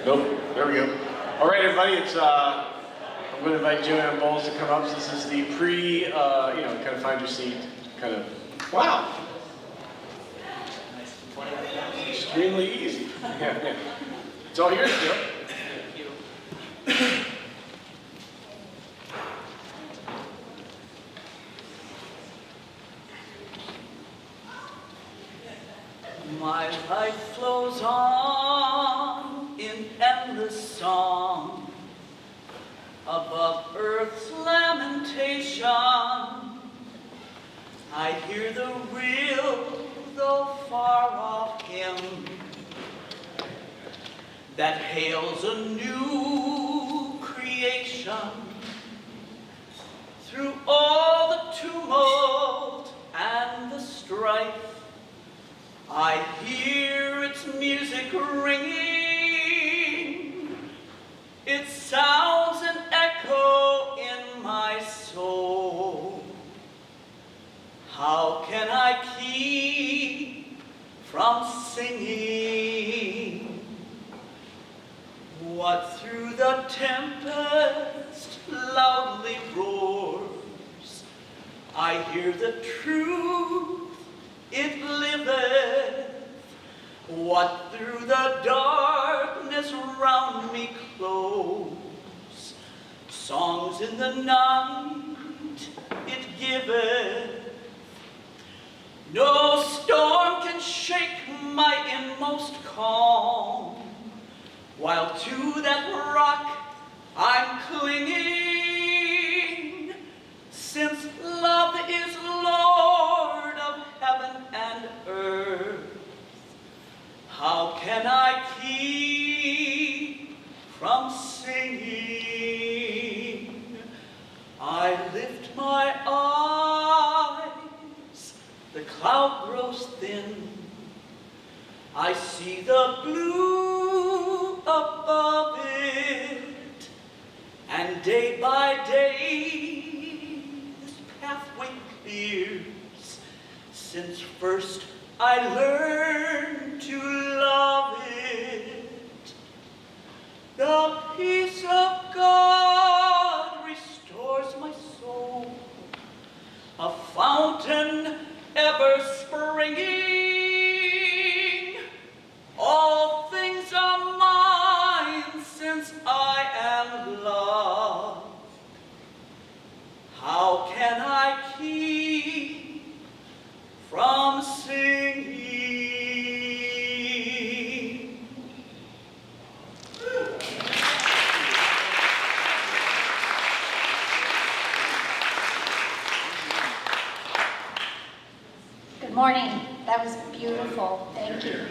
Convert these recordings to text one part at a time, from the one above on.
Nope, there we go. All right, everybody, I'm going to invite Joanne Bowles to come up. So this is the kind of find your seat, kind of, wow. Extremely easy. Yeah. It's all yours, Joe. Thank you. My life flows on in endless song above earth's lamentation. I hear the real, though far-off hymn that hails a new creation. Through all the tumult and the strife, I hear its music ringing. It sounds an echo in my soul. How can I keep from singing? What through the tempest loudly roars, I hear the truth, it liveth. What through the darkness round me close, songs in the night it giveth. No storm can shake my inmost calm, while to that rock I'm clinging, since love is Lord of heaven and earth. How can I keep from singing? I lift my eyes, the cloud grows thin. I see the blue above it, and day by day this pathway clears, since first I learned to love it. The peace of God restores my soul, a fountain ever springing. All things are mine since I am loved. How can I keep from singing? Good morning. That was beautiful. Thank you.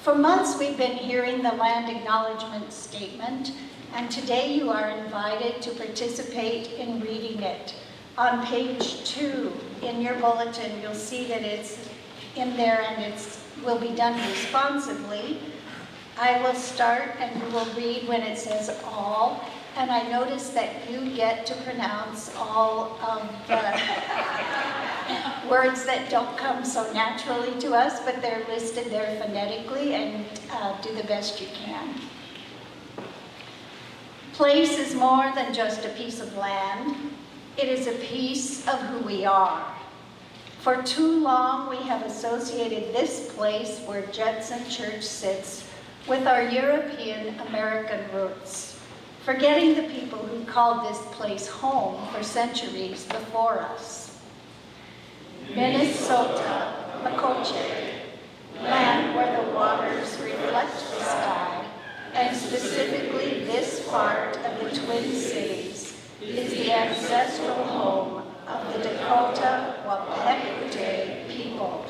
For months we've been hearing the land acknowledgement statement, and today you are invited to participate in reading it. On page 2 in your bulletin, you'll see that it's in there and it will be done responsively. I will start and you will read when it says all, and I notice that you get to pronounce all of the words that don't come so naturally to us, but they're listed there phonetically, and do the best you can. Place is more than just a piece of land. It is a piece of who we are. For too long, we have associated this place where Judson Church sits with our European American roots, forgetting the people who called this place home for centuries before us. Minnesota, Makoche, land where the waters reflect the sky, and specifically this part of the Twin Cities, is the ancestral home of the Dakota Wapekute people.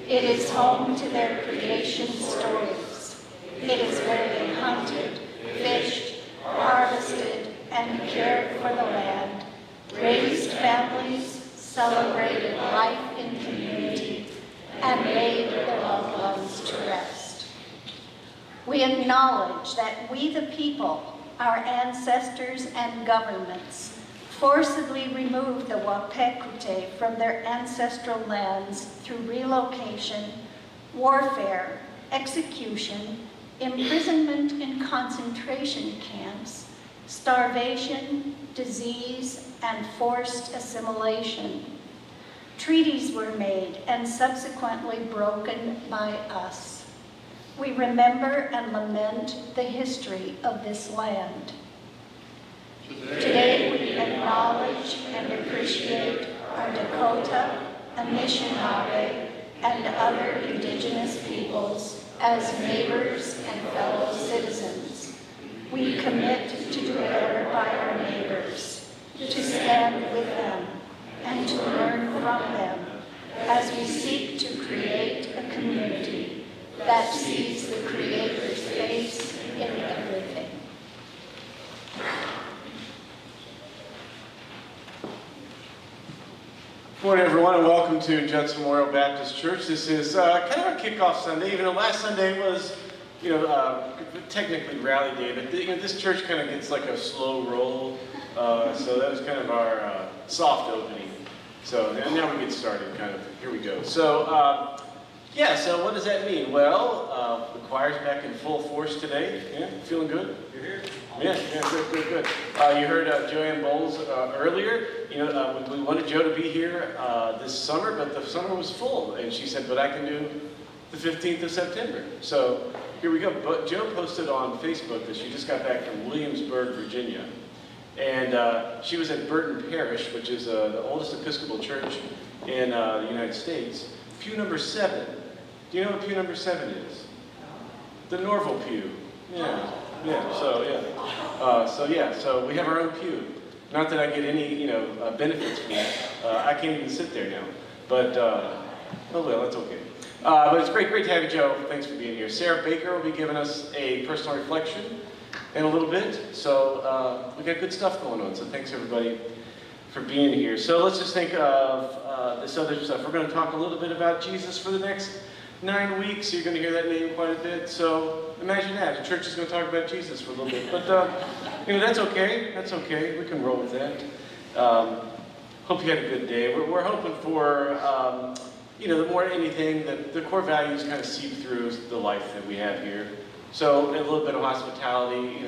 It is home to their creation stories. It is where they hunted, fished, harvested, and cared for the land, raised families, celebrated life in community, and laid their loved ones to rest. We acknowledge that we the people, our ancestors and governments, forcibly removed the Wapekute from their ancestral lands through relocation, warfare, execution, imprisonment in concentration camps, starvation, disease, and forced assimilation. Treaties were made and subsequently broken by us. We remember and lament the history of this land. Today we acknowledge and appreciate our Dakota, Anishinaabe, and other indigenous peoples as neighbors and fellow citizens. We commit to do better by our neighbors, to stand with them, and to learn from them as we seek to create a community that sees the Creator's face in everything. Good morning, everyone, and welcome to Judson Memorial Baptist Church. This is kind of our kickoff Sunday. Even though last Sunday was, technically Rally Day, but this church kind of gets like a slow roll. So that was kind of our soft opening. So now we get started, kind of. Here we go. So, so what does that mean? Well, the choir's back in full force today. Yeah, feeling good? You're here? Yeah, good. You heard Joanne Bowles earlier. We wanted Joe to be here this summer, but the summer was full. And she said, but I can do the 15th of September. So here we go. But Joe posted on Facebook that she just got back from Williamsburg, Virginia. And she was at Burton Parish, which is the oldest Episcopal church in the United States. Pew number 7. Do you know what pew number 7 is? The Norval pew. So we have our own pew. Not that I get any, benefits from that. I can't even sit there now. But, that's okay. But it's great to have you, Joe. Thanks for being here. Sarah Baker will be giving us a personal reflection in a little bit. So we got good stuff going on. So thanks, everybody, for being here. So let's just think of this other stuff. We're going to talk a little bit about Jesus for the next 9 weeks. You're going to hear that name quite a bit. So imagine that. The church is going to talk about Jesus for a little bit. But, that's okay. That's okay. We can roll with that. Hope you had a good day. We're hoping for, the more than anything, that the core values kind of seep through the life that we have here. So a little bit of hospitality.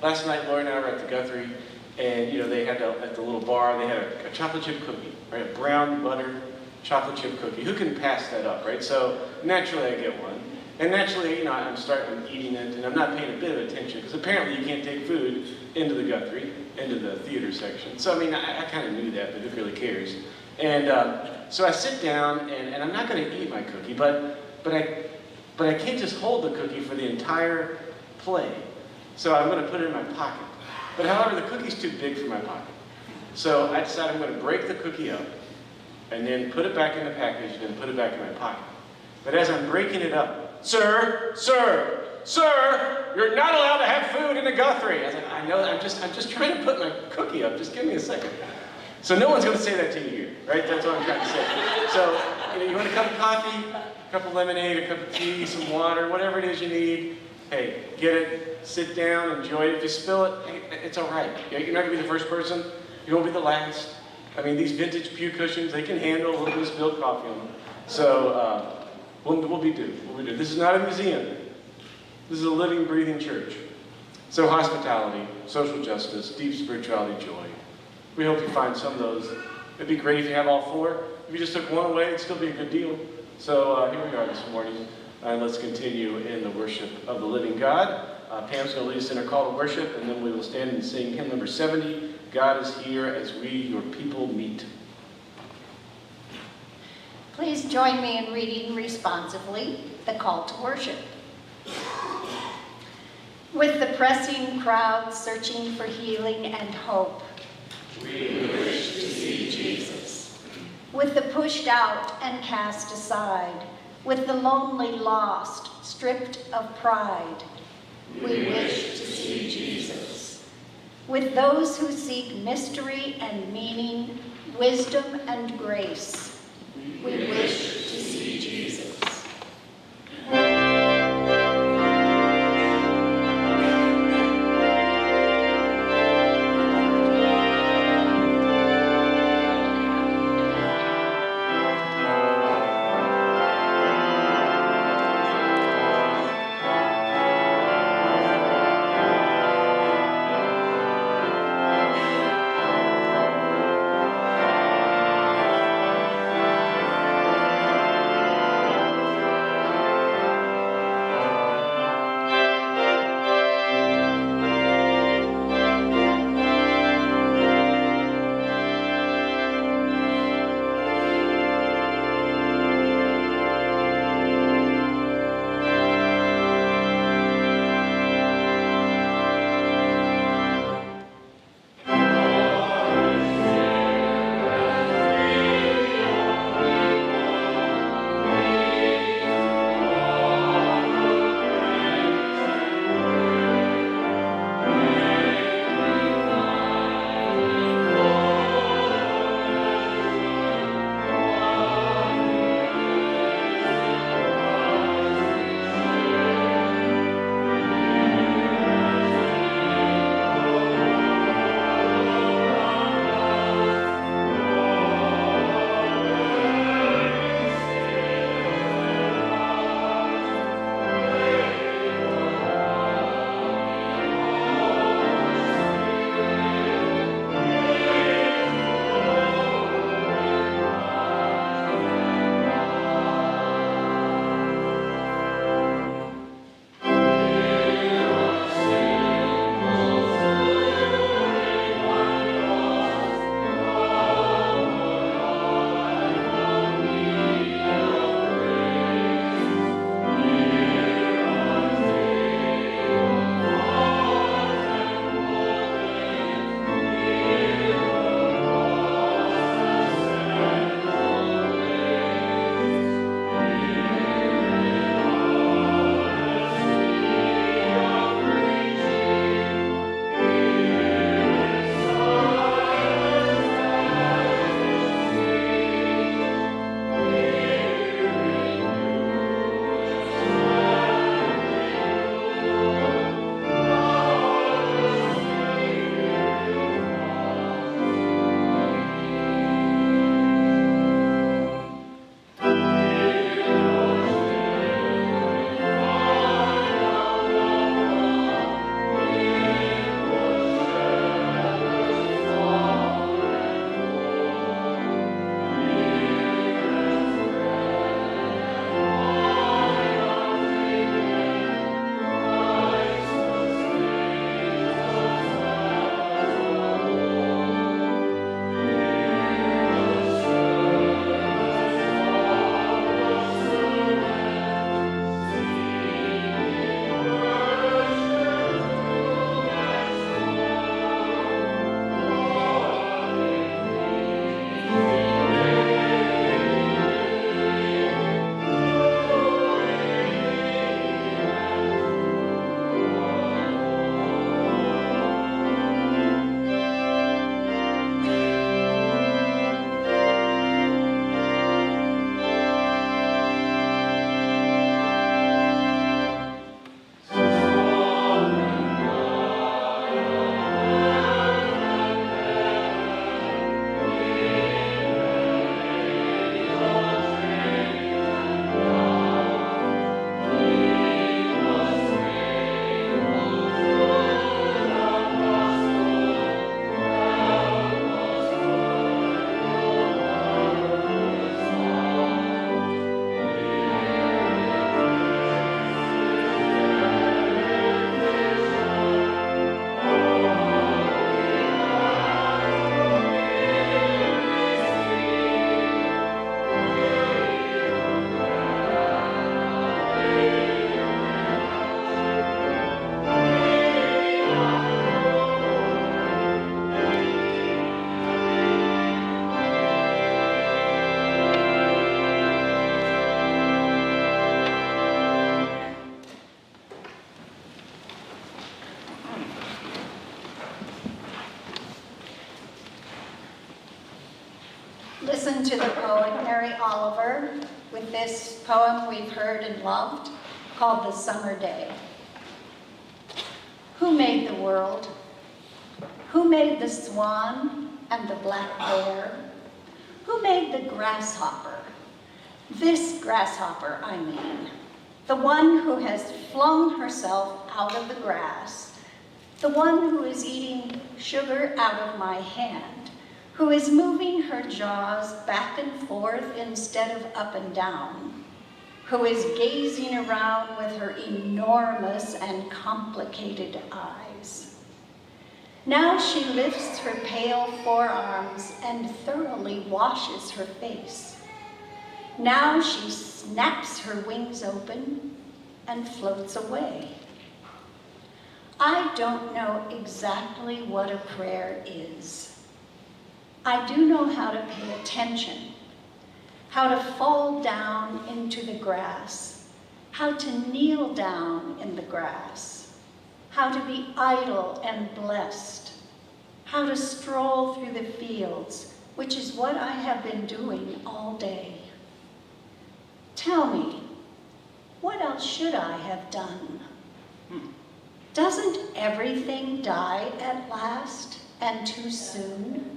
Last night, Laura and I were at the Guthrie, and, they had at the little bar, they had a chocolate chip cookie, right? A brown butter chocolate chip cookie. Who can pass that up, right? So naturally I get one. And naturally, I'm eating it, and I'm not paying a bit of attention, because apparently you can't take food into the Guthrie, into the theater section. So, I kind of knew that, but who really cares? And so I sit down, and I'm not going to eat my cookie, but I can't just hold the cookie for the entire play. So I'm going to put it in my pocket. But however, the cookie's too big for my pocket. So I decided I'm going to break the cookie up, and then put it back in the package, and then put it back in my pocket. But as I'm breaking it up, Sir, you're not allowed to have food in the Guthrie. I was like, I know, I'm just trying to put my cookie up. Just give me a second. So no one's going to say that to you here, right? That's what I'm trying to say. So, you want a cup of coffee, a cup of lemonade, a cup of tea, some water, whatever it is you need. Hey, get it, sit down, enjoy it. If you spill it, hey, it's all right. You're not going to be the first person. You won't be the last. These vintage pew cushions, they can handle a little bit of spilled coffee on them. So, We'll be due. This is not a museum. This is a living, breathing church. So hospitality, social justice, deep spirituality, joy. We hope you find some of those. It'd be great if you have all 4. If you just took one away, it'd still be a good deal. So here we are this morning, and let's continue in the worship of the living God. Pam's going to lead us in our call to worship, and then we will stand and sing hymn number 70, God is Here as We, Your People, Meet. Please join me in reading responsively the call to worship. With the pressing crowd searching for healing and hope, we wish to see Jesus. With the pushed out and cast aside, with the lonely lost, stripped of pride, we wish to see Jesus. With those who seek mystery and meaning, wisdom and grace, we wish to see Jesus. listen to the poet Mary Oliver with this poem we've heard and loved called The Summer Day. Who made the world? Who made the swan and the black bear? Who made the grasshopper? This grasshopper, I mean. The one who has flung herself out of the grass. The one who is eating sugar out of my hand. Who is moving her jaws back and forth instead of up and down. Who is gazing around with her enormous and complicated eyes. Now she lifts her pale forearms and thoroughly washes her face. Now she snaps her wings open and floats away. I don't know exactly what a prayer is. I do know how to pay attention, how to fall down into the grass, how to kneel down in the grass, how to be idle and blessed, how to stroll through the fields, which is what I have been doing all day. Tell me, what else should I have done? Doesn't everything die at last and too soon?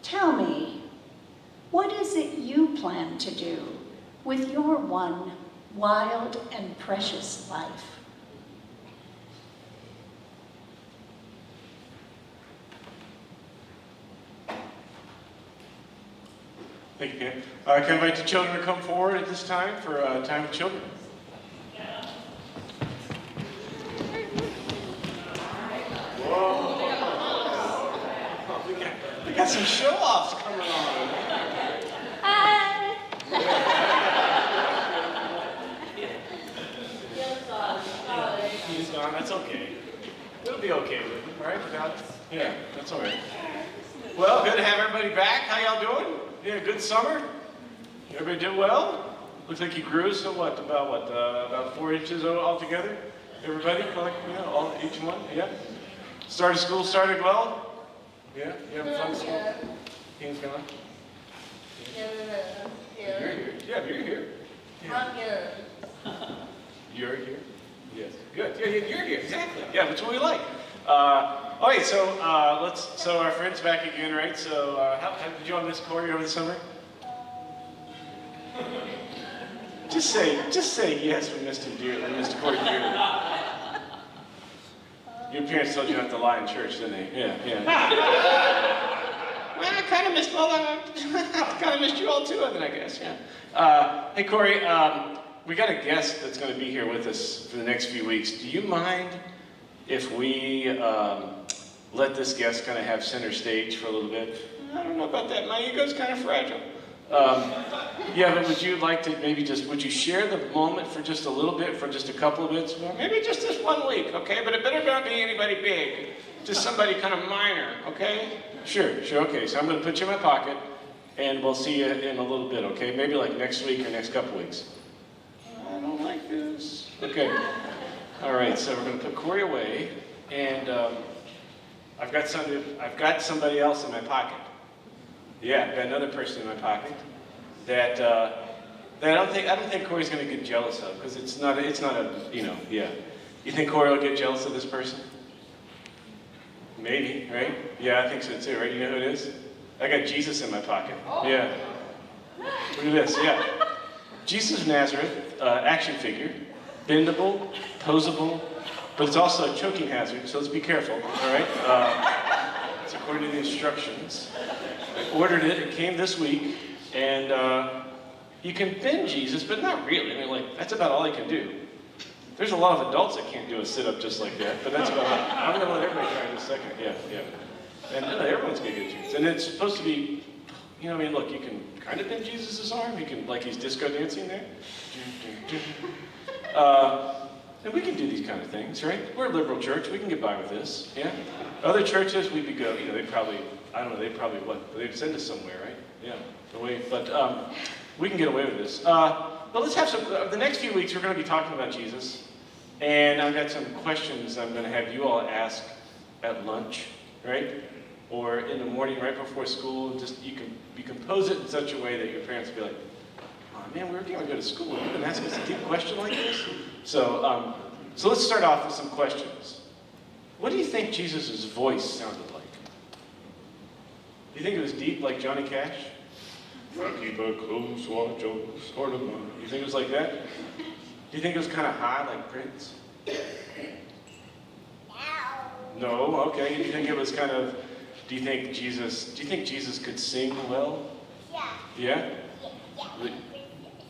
Tell me, what is it you plan to do with your one wild and precious life? Thank you, Pam. Can I invite the children to come forward at this time for time with children? Whoa. We got some show-offs coming on. Hi! He's gone. That's okay. It'll be okay with him, right? Yeah, that's all right. Well, good to have everybody back. How y'all doing? Yeah, good summer? Everybody did well? Looks like you grew, so what, about 4 inches altogether? Everybody, like, each one, yeah? School started well? Yeah, you having fun at school? King's gone? You're here. Yeah, you're here. Yeah. You're here? Yes. Good. Yeah, you're here, exactly. Yeah, that's what we like. Okay, so our friends back again, right? So, how did you all miss Corey over the summer? Just say yes, we missed him dearly. We missed Corey dearly. Your parents told you not to lie in church, didn't they? Yeah. Well, I kind of missed you all too, I guess. Yeah. Hey, Corey, we got a guest that's going to be here with us for the next few weeks. Do you mind if we let this guest kind of have center stage for a little bit? I don't know about that. My ego's kind of fragile. Yeah, but would you like to would you share the moment for just a little bit, for just a couple of bits? Well, maybe just this 1 week, okay? But it better not be anybody big. Just somebody kind of minor, okay? Sure, okay. So I'm going to put you in my pocket, and we'll see you in a little bit, okay? Maybe like next week or next couple weeks. I don't like this. Okay. All right, so we're going to put Corey away, and I've got somebody else in my pocket. Yeah, I've got another person in my pocket that I don't think Corey's going to get jealous of, because it's not yeah. You think Corey will get jealous of this person? Maybe, right? Yeah, I think so too, right? You know who it is? I got Jesus in my pocket. Yeah. Look at this, yeah. Jesus of Nazareth, action figure, bendable, posable, but it's also a choking hazard, so let's be careful, all right? It's according to the instructions. I ordered it, it came this week, and you can bend Jesus, but not really. I mean, that's about all he can do. There's a lot of adults that can't do a sit-up just like that, but that's about it. I'm going to let everybody try in a second. Yeah. And everyone's going to get a chance. And it's supposed to be, look, you can kind of bend Jesus' arm. You can, like he's disco dancing there. And we can do these kind of things, right? We're a liberal church. We can get by with this, yeah? Other churches, we'd be good. They'd probably they'd send us somewhere, right? Yeah, but we can get away with this. But let's have the next few weeks, we're going to be talking about Jesus. And I've got some questions I'm going to have you all ask at lunch, right? or in the morning right before school, just you compose it in such a way that your parents will be like, oh man, we were going to go to school, you're going to ask us a deep question like this? So let's start off with some questions. What do you think Jesus' voice sounded like? Do you think it was deep like Johnny Cash? I keep a close watch over the heart of mine. You think it was like that? Do you think it was kind of high like Prince? No, okay. Do you think it was kind of, do you think Jesus could sing well? Yeah?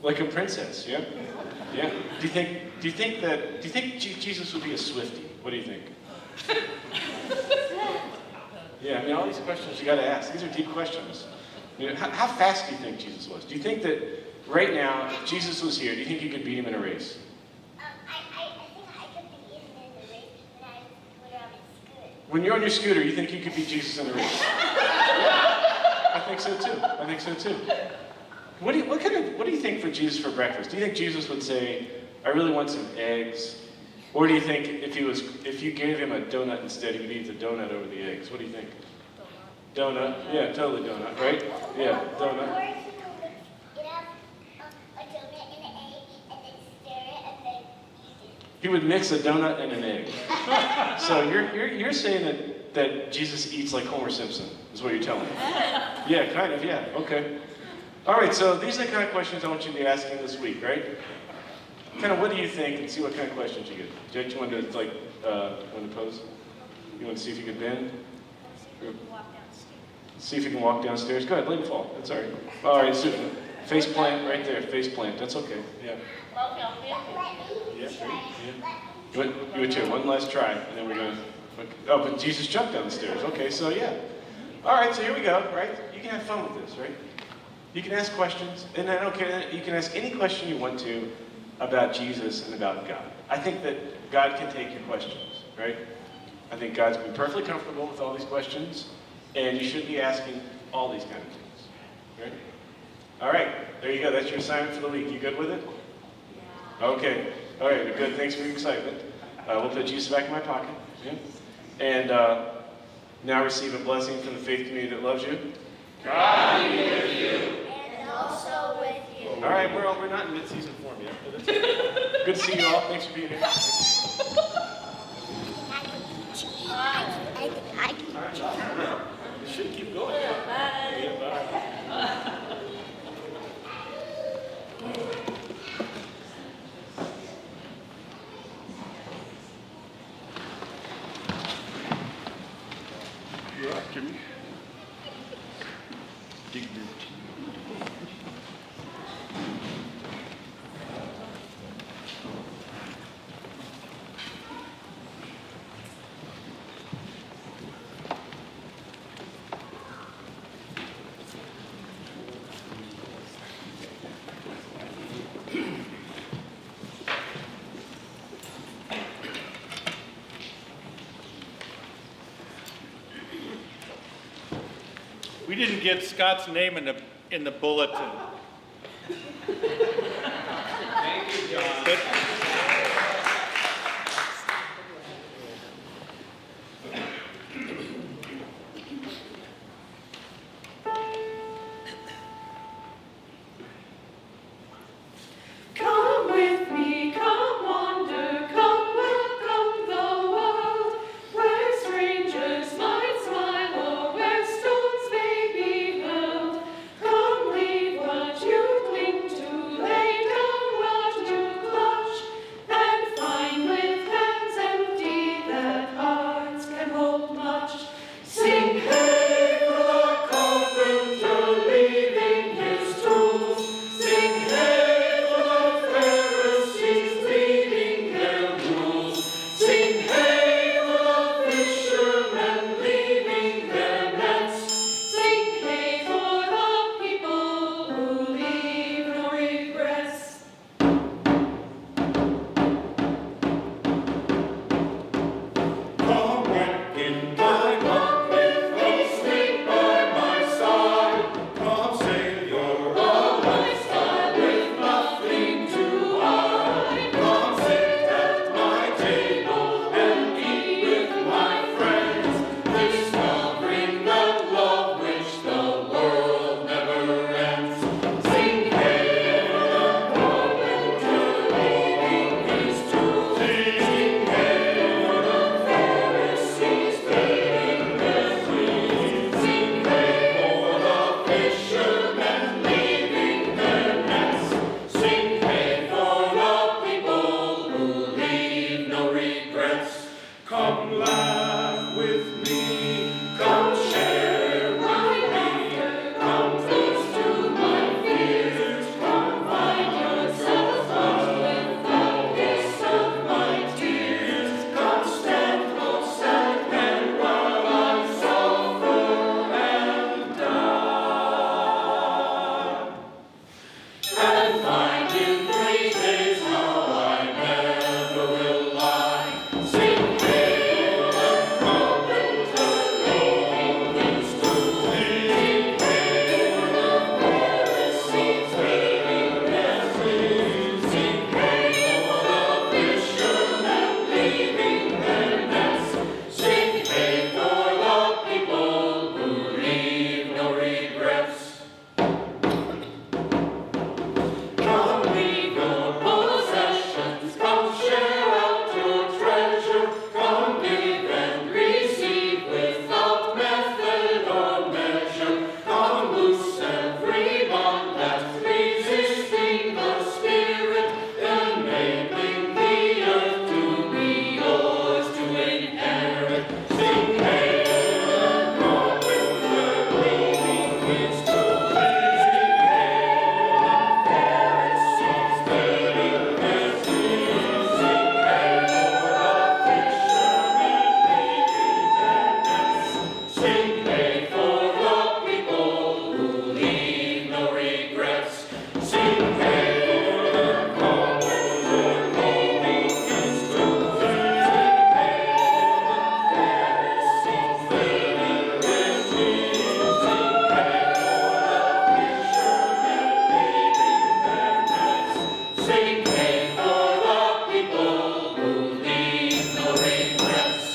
Like a princess, yeah? Yeah. Do you think Jesus would be a Swiftie? What do you think? Yeah, I mean, all these questions you got to ask. These are deep questions. You know, how fast do you think Jesus was? Do you think that right now, if Jesus was here, do you think you could beat him in a race? I think I could beat him in the race when I was on my scooter. When you're on your scooter, you think you could beat Jesus in a race? Yeah, I think so too. What do you think for Jesus for breakfast? Do you think Jesus would say, I really want some eggs? Or do you think if you gave him a donut instead, he would eat the donut over the eggs? What do you think? Donut? Yeah, totally donut, right? Yeah, donut. Or he would have a donut and an egg and then stir it and then eat it. He would mix a donut and an egg. So you're saying that Jesus eats like Homer Simpson, is what you're telling me? Yeah, kind of, yeah, okay. All right, so these are the kind of questions I want you to be asking this week, right? Kind of what do you think, and see what kind of questions you get. Judge, you want to pose? You want to see if you could bend? See if you can walk downstairs. Go ahead, let him fall. That's all right. All right, super. Face plant right there. Face plant. That's okay. Yeah. Yeah, sure. Yeah. You would too. One last try, and then we're going to... Oh, but Jesus jumped down the stairs. Okay, so yeah. All right, so here we go, right? You can have fun with this, right? You can ask questions, and then, okay, you can ask any question you want to about Jesus and about God. I think that God can take your questions, right? I think God's been perfectly comfortable with all these questions, and you should be asking all these kind of things, right? All right, there you go. That's your assignment for the week. You good with it? Okay. All right, good. Thanks for your excitement. We'll put Jesus back in my pocket. Yeah? And now receive a blessing from the faith community that loves you. God be with you. And also with you. All right, we're not in mid-season form yet, but that's okay. Good to see you all. Thanks for being here. You should keep going. Yeah, bye. You're right, Jimmy. Dignity. We didn't get Scott's name in the bulletin. But Come with me, come wander, come welcome the world, where strangers might smile or where stones may be hurled. Come leave what laugh with me. Come share my laughter, come close to my fears. Come find yourself out with the kiss of my tears. Come stand close at hand while I suffer and die. And find in 3 days how I never will lie. Sing hail and carpenter, leaving things to thee. Sing hail of Pharisees, leaving their sins. Sing hail of fishermen, leaving their nets. Sing hail for the people who leave no regrets. Come leave your possessions, come share out your treasure, come give and receive without method or measure. Come loose every bond that's resisting the Spirit, enabling the earth to be yours to inherit. Sing hail and carpenter, leaving his to thee. Sing hail and Pharisees, leaving their sins. Sing hail of fishermen, leaving their nets. Sing hail for the people who leave no regrets. Sing hail and carpenter, leaving his to thee. Sing hail of Pharisees, leaving their sins. Sing hail of fishermen, leaving their nets. Sing hail for the people who leave no regrets.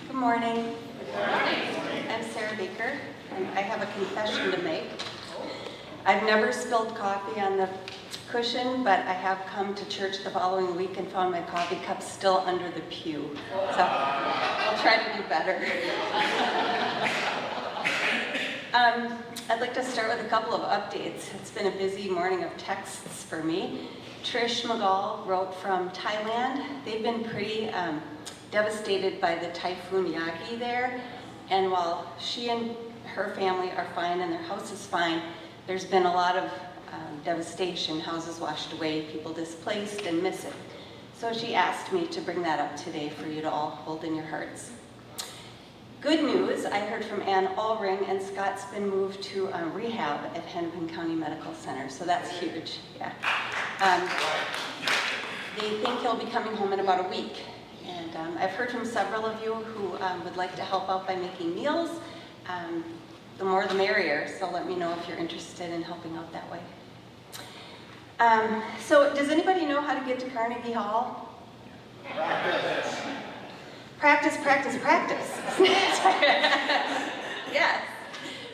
Good morning. I'm Sarah Baker, and I have a confession to make. I've never spilled coffee on the cushion, but I have come to church the following week and found my coffee cup still under the pew. So I'll try to do better. I'd like to start with a couple of updates. It's been a busy morning of texts for me. Trish McGall wrote from Thailand. They've been pretty devastated by the Typhoon Yagi there, and while she and her family are fine and their house is fine, there's been a lot of devastation, houses washed away, people displaced and missing. So she asked me to bring that up today for you to all hold in your hearts. Good news, I heard from Ann Allring, and Scott's been moved to rehab at Hennepin County Medical Center, so that's huge, yeah. They think he'll be coming home in about a week. And I've heard from several of you who would like to help out by making meals. The more the merrier, so let me know if you're interested in helping out that way. So does anybody know how to get to Carnegie Hall? Practice, practice, practice. Yes,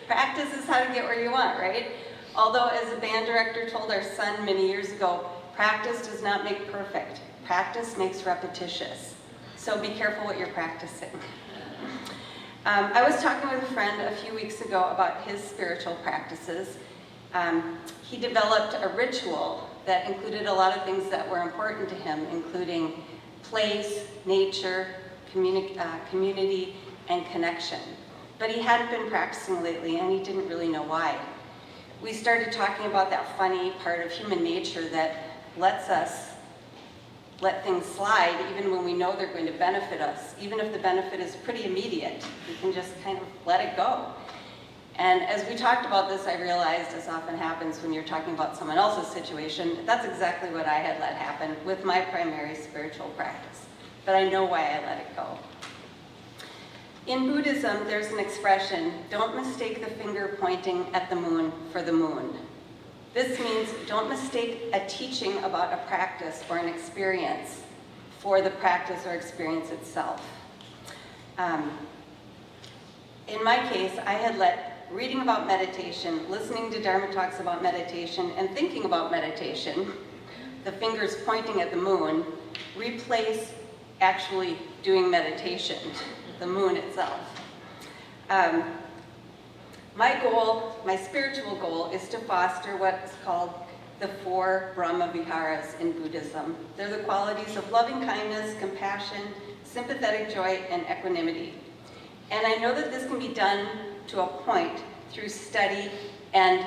practice is how to get where you want, right? Although as a band director told our son many years ago, practice does not make perfect. Practice makes repetitious. So be careful what you're practicing. I was talking with a friend a few weeks ago about his spiritual practices. He developed a ritual that included a lot of things that were important to him, including place, nature, community, and connection. But he hadn't been practicing lately, and he didn't really know why. We started talking about that funny part of human nature that lets us let things slide even when we know they're going to benefit us. Even if the benefit is pretty immediate, we can just kind of let it go. And as we talked about this, I realized, as often happens when you're talking about someone else's situation, that's exactly what I had let happen with my primary spiritual practice. But I know why I let it go. In Buddhism, there's an expression, don't mistake the finger pointing at the moon for the moon. This means don't mistake a teaching about a practice or an experience for the practice or experience itself. In my case, I had let reading about meditation, listening to Dharma talks about meditation, and thinking about meditation, the fingers pointing at the moon, replace actually doing meditation, the moon itself. My goal, my spiritual goal, is to foster what's called the 4 Brahma Viharas in Buddhism. They're the qualities of loving kindness, compassion, sympathetic joy, and equanimity. And I know that this can be done to a point through study and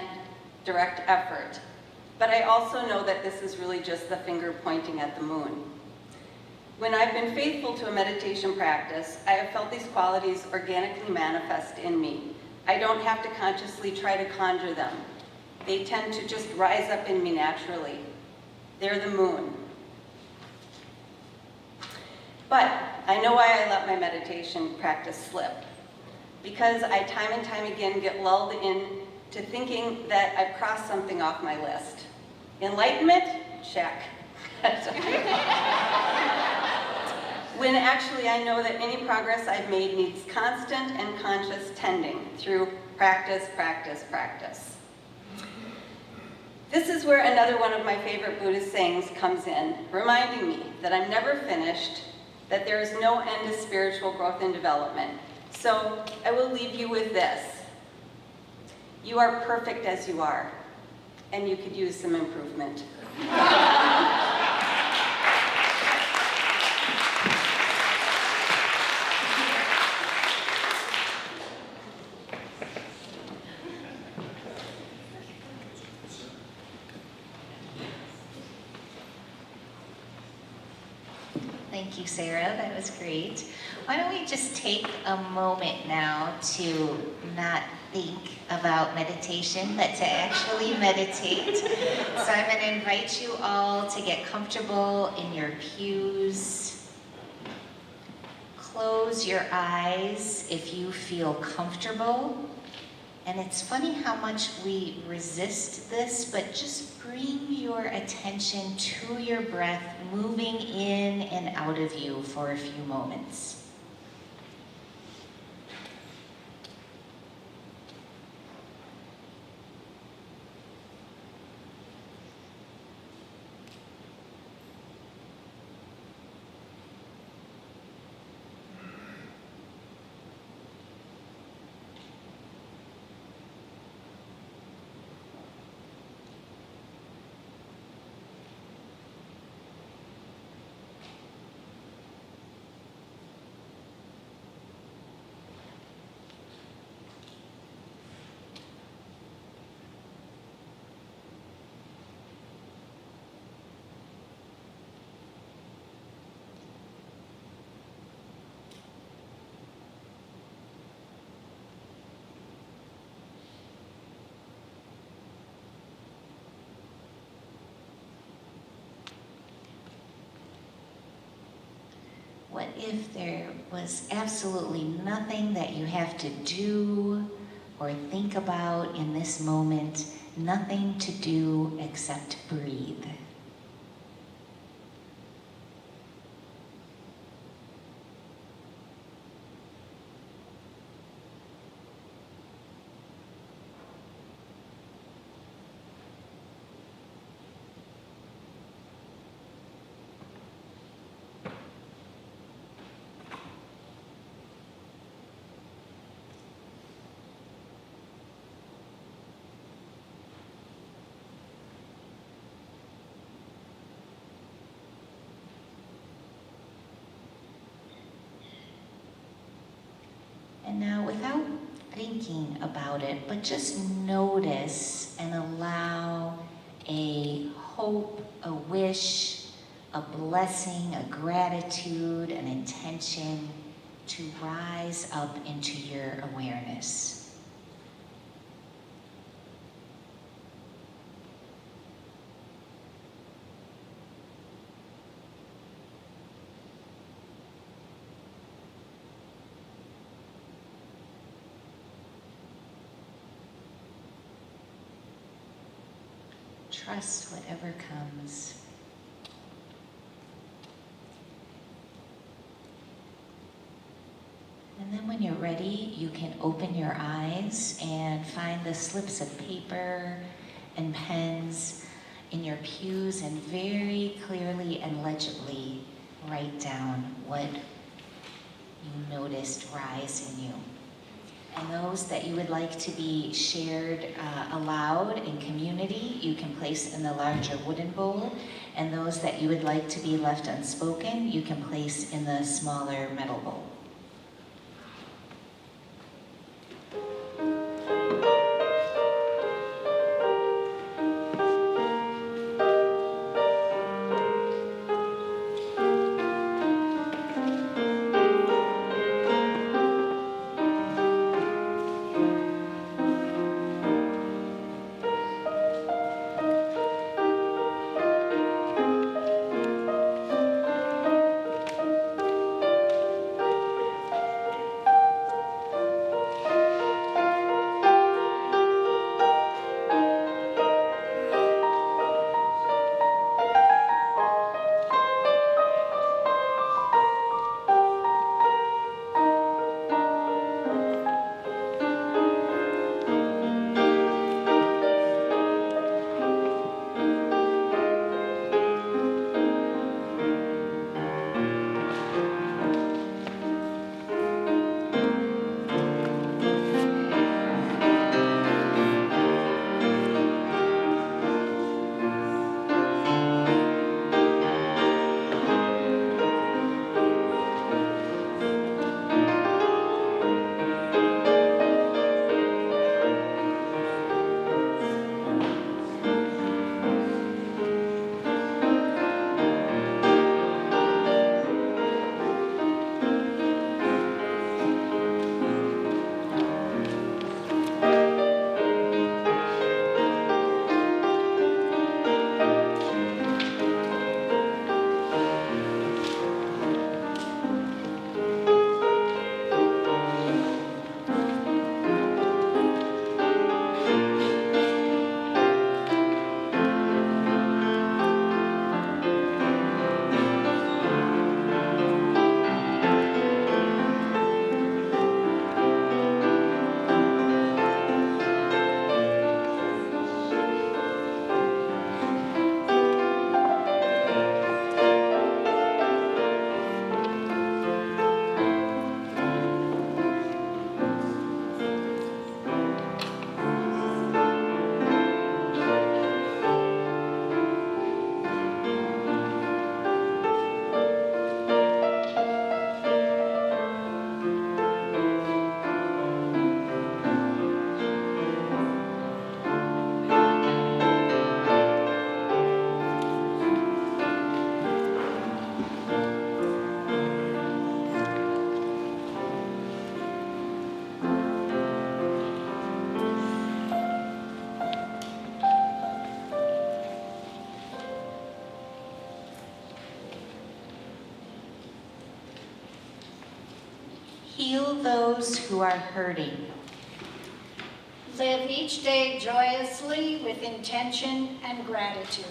direct effort. But I also know that this is really just the finger pointing at the moon. When I've been faithful to a meditation practice, I have felt these qualities organically manifest in me. I don't have to consciously try to conjure them. They tend to just rise up in me naturally. They're the moon. But I know why I let my meditation practice slip. Because I time and time again get lulled into thinking that I've crossed something off my list. Enlightenment? Check. When actually I know that any progress I've made needs constant and conscious tending through practice, practice, practice. This is where another one of my favorite Buddhist sayings comes in, reminding me that I'm never finished, that there is no end to spiritual growth and development. So I will leave you with this. You are perfect as you are, and you could use some improvement. Thank you, Sarah. That was great. Why don't we just take a moment now to not think about meditation, but to actually meditate. So I'm going to invite you all to get comfortable in your pews. Close your eyes if you feel comfortable. And it's funny how much we resist this, but just bring your attention to your breath moving in and out of you for a few moments. What if there was absolutely nothing that you have to do or think about in this moment, nothing to do except breathe? And now, without thinking about it, but just notice and allow a hope, a wish, a blessing, a gratitude, an intention to rise up into your awareness. trust whatever comes. And then when you're ready, you can open your eyes and find the slips of paper and pens in your pews and very clearly and legibly write down what you noticed rise in you. And those that you would like to be shared aloud in community, you can place in the larger wooden bowl. And those that you would like to be left unspoken, you can place in the smaller metal bowl. Heal those who are hurting. Live each day joyously with intention and gratitude.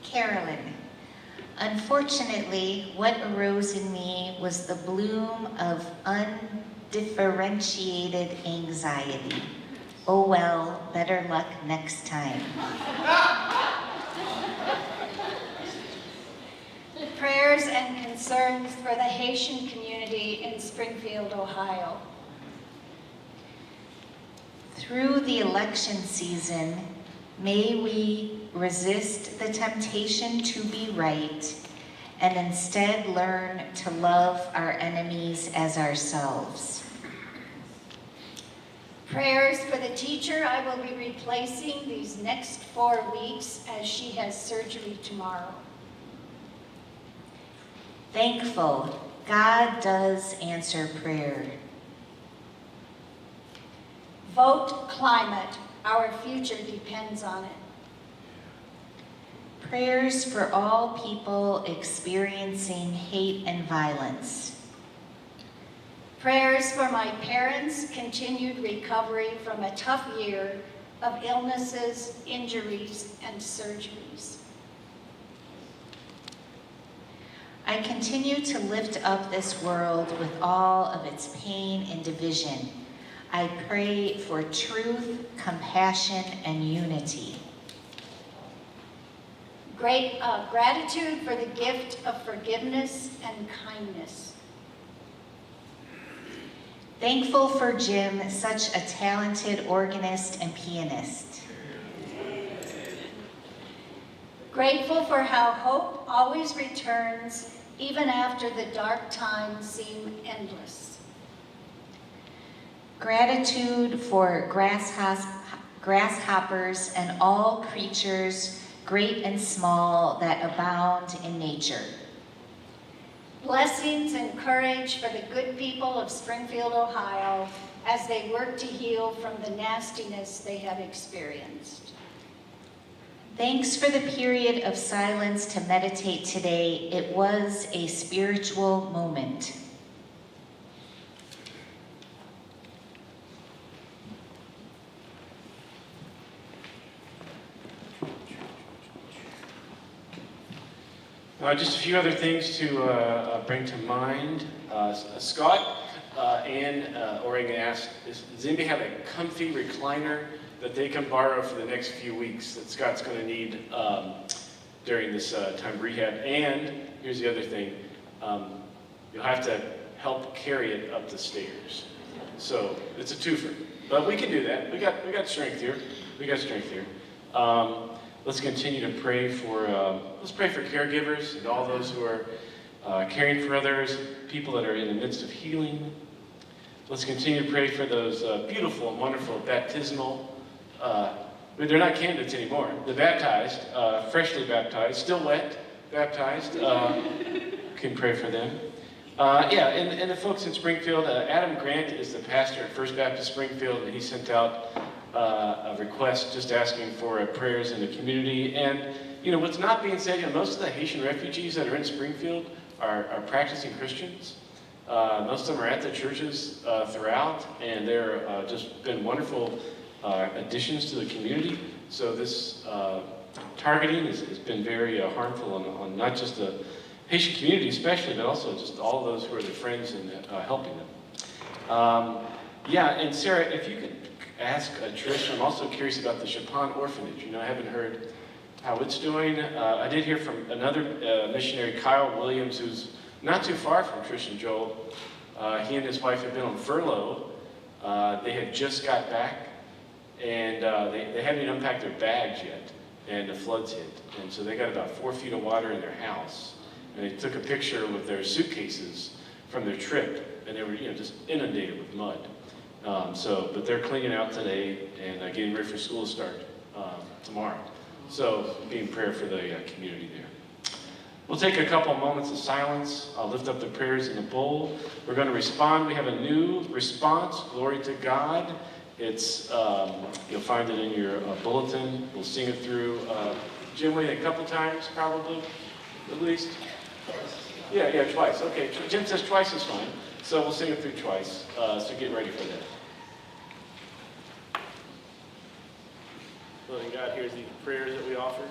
Carolyn, unfortunately, what arose in me was the bloom of undifferentiated anxiety. Oh well, better luck next time. Prayers and concerns for the Haitian community in Springfield, Ohio. Through the election season, may we resist the temptation to be right and instead learn to love our enemies as ourselves. Prayers for the teacher I will be replacing these next 4 weeks as she has surgery tomorrow. Thankful, God does answer prayer. Vote climate. Our future depends on it. Prayers for all people experiencing hate and violence. Prayers for my parents' continued recovery from a tough year of illnesses, injuries, and surgeries. I continue to lift up this world with all of its pain and division. I pray for truth, compassion, and unity. Great gratitude for the gift of forgiveness and kindness. Thankful for Jim, such a talented organist and pianist. Grateful for how hope always returns even after the dark times seem endless. Gratitude for grasshoppers and all creatures, great and small, that abound in nature. Blessings and courage for the good people of Springfield, Ohio, as they work to heal from the nastiness they have experienced. Thanks for the period of silence to meditate today. It was a spiritual moment. Just a few other things to bring to mind. Scott and Oregon asked, does anybody have a comfy recliner that they can borrow for the next few weeks that Scott's going to need during this time of rehab? And here's the other thing, you'll have to help carry it up the stairs. So it's a twofer, but we can do that. We got strength here. We got strength here. Let's continue to pray for, let's pray for caregivers and all those who are caring for others, people that are in the midst of healing. Let's continue to pray for those beautiful and wonderful baptismal, they're not candidates anymore. They're baptized, freshly baptized, still wet, baptized. Can pray for them. And the folks in Springfield, Adam Grant is the pastor at First Baptist Springfield, and he sent out a request just asking for prayers in the community. And, you know, what's not being said, most of the Haitian refugees that are in Springfield are practicing Christians. Most of them are at the churches throughout, and they're just been wonderful additions to the community. So this targeting has been very harmful on not just the Haitian community especially, but also just all those who are their friends and helping them. And Sarah, if you could ask Trish, I'm also curious about the Chapin Orphanage. I haven't heard how it's doing. I did hear from another missionary, Kyle Williams, who's not too far from Trish and Joel. He and his wife have been on furlough. They had just got back, and they haven't even unpacked their bags yet, and the floods hit. And so they got about 4 feet of water in their house. And they took a picture with their suitcases from their trip, and they were just inundated with mud. But they're cleaning out today and getting ready for school to start tomorrow. So be in prayer for the community there. We'll take a couple moments of silence. I'll lift up the prayers in the bowl. We're going to respond. We have a new response, Glory to God. It's, you'll find it in your bulletin. We'll sing it through, Jim, a couple times probably, at least? Yeah, twice. Okay, Jim says twice is fine. So we'll sing it through twice. So get ready for that. Lord God, here's the prayers that we offer.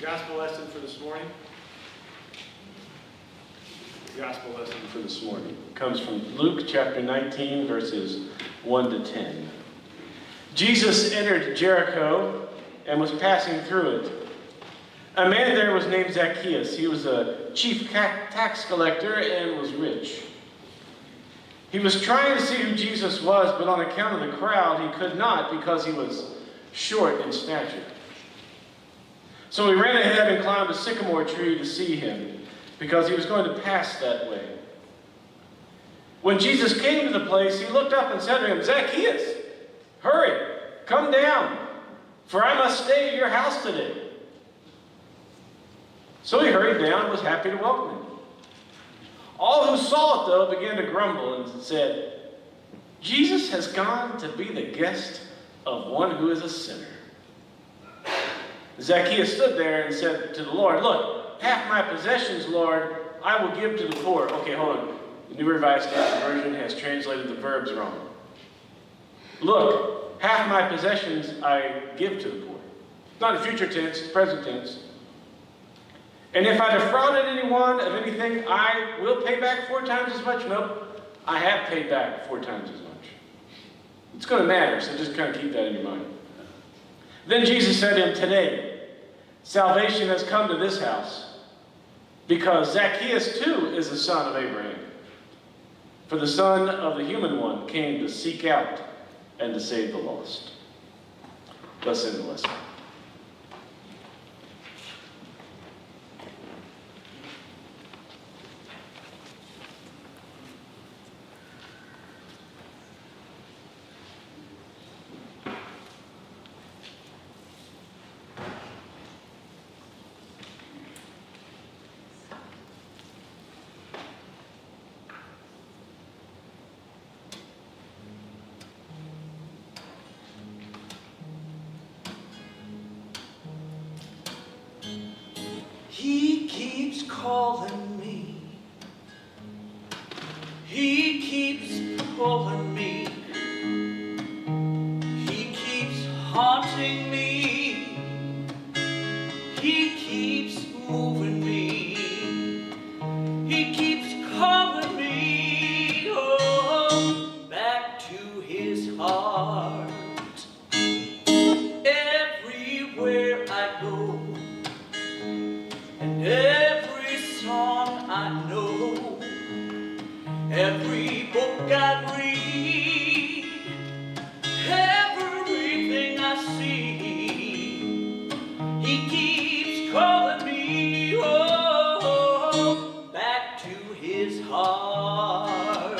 Gospel lesson for this morning. The gospel lesson for this morning comes from Luke chapter 19, verses 1 to 10. Jesus entered Jericho and was passing through it. A man there was named Zacchaeus. He was a chief tax collector and was rich. He was trying to see who Jesus was, but on account of the crowd, he could not because he was short in stature. So he ran ahead and climbed a sycamore tree to see him, because he was going to pass that way. When Jesus came to the place, he looked up and said to him, "Zacchaeus, hurry, come down, for I must stay at your house today." So he hurried down and was happy to welcome him. All who saw it, though, began to grumble and said, "Jesus has gone to be the guest of one who is a sinner." Zacchaeus stood there and said to the Lord, "Look, half my possessions, Lord, I will give to the poor." Okay, hold on. The New Revised Standard Version has translated the verbs wrong. "Look, half my possessions I give to the poor." Not in future tense, present tense. "And if I defrauded anyone of anything, I will pay back 4 times as much." No, I have paid back 4 times as much. It's going to matter, so just kind of keep that in your mind. Then Jesus said to him, "Today, salvation has come to this house, because Zacchaeus too is the son of Abraham. For the Son of the Human One came to seek out and to save the lost." Thus end the lesson. He keeps calling me. He keeps pulling me. He keeps haunting me. He keeps moving me. He keeps calling me home back to his heart. Everywhere I go, and every song I know, every book I read, everything I see, he keeps calling me home back to his heart.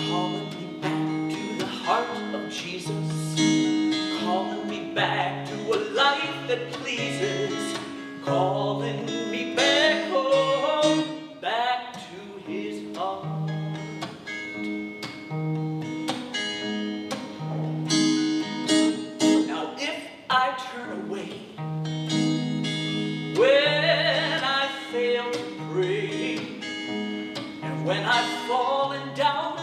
Calling me back to the heart of Jesus, calling me back to a life that pleases, calling me back home, back to his heart. Now if I turn away when I fail to pray, and when I fall in doubt,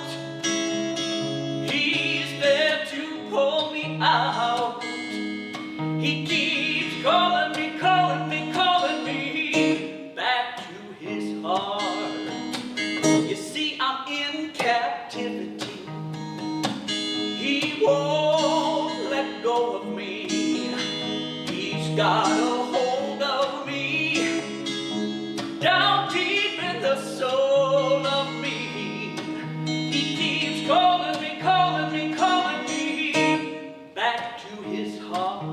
he's there to pull me out. He keeps calling me, calling me, calling me back to his heart. You see, I'm in captivity. He won't let go of me. He's got a hold of me down deep in the soul of me. He keeps calling me, calling me, calling me back to his heart.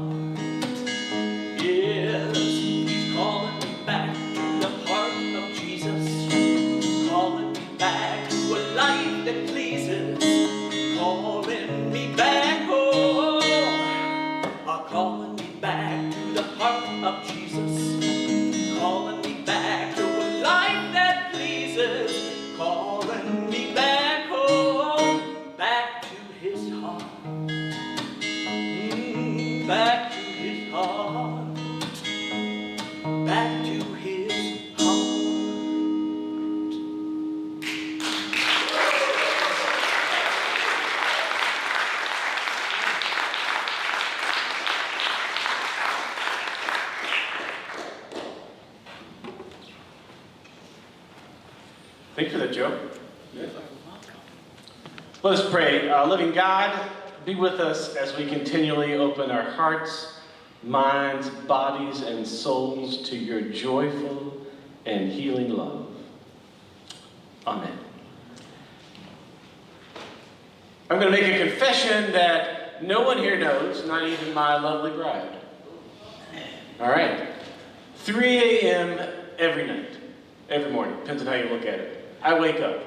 Yes, he's calling me back to the heart of Jesus, calling me back to a life that pleases, calling me back home, calling me back to the heart of Jesus, calling me back to a life that pleases, calling me back home, back to his heart, back to his heart, back to his heart. you for that, Joe. Let us pray. Living God, be with us as we continually open our hearts, minds, bodies, and souls to your joyful and healing love. Amen. I'm going to make a confession that no one here knows, not even my lovely bride. All right. 3 a.m. every night, every morning, depends on how you look at it. I wake up,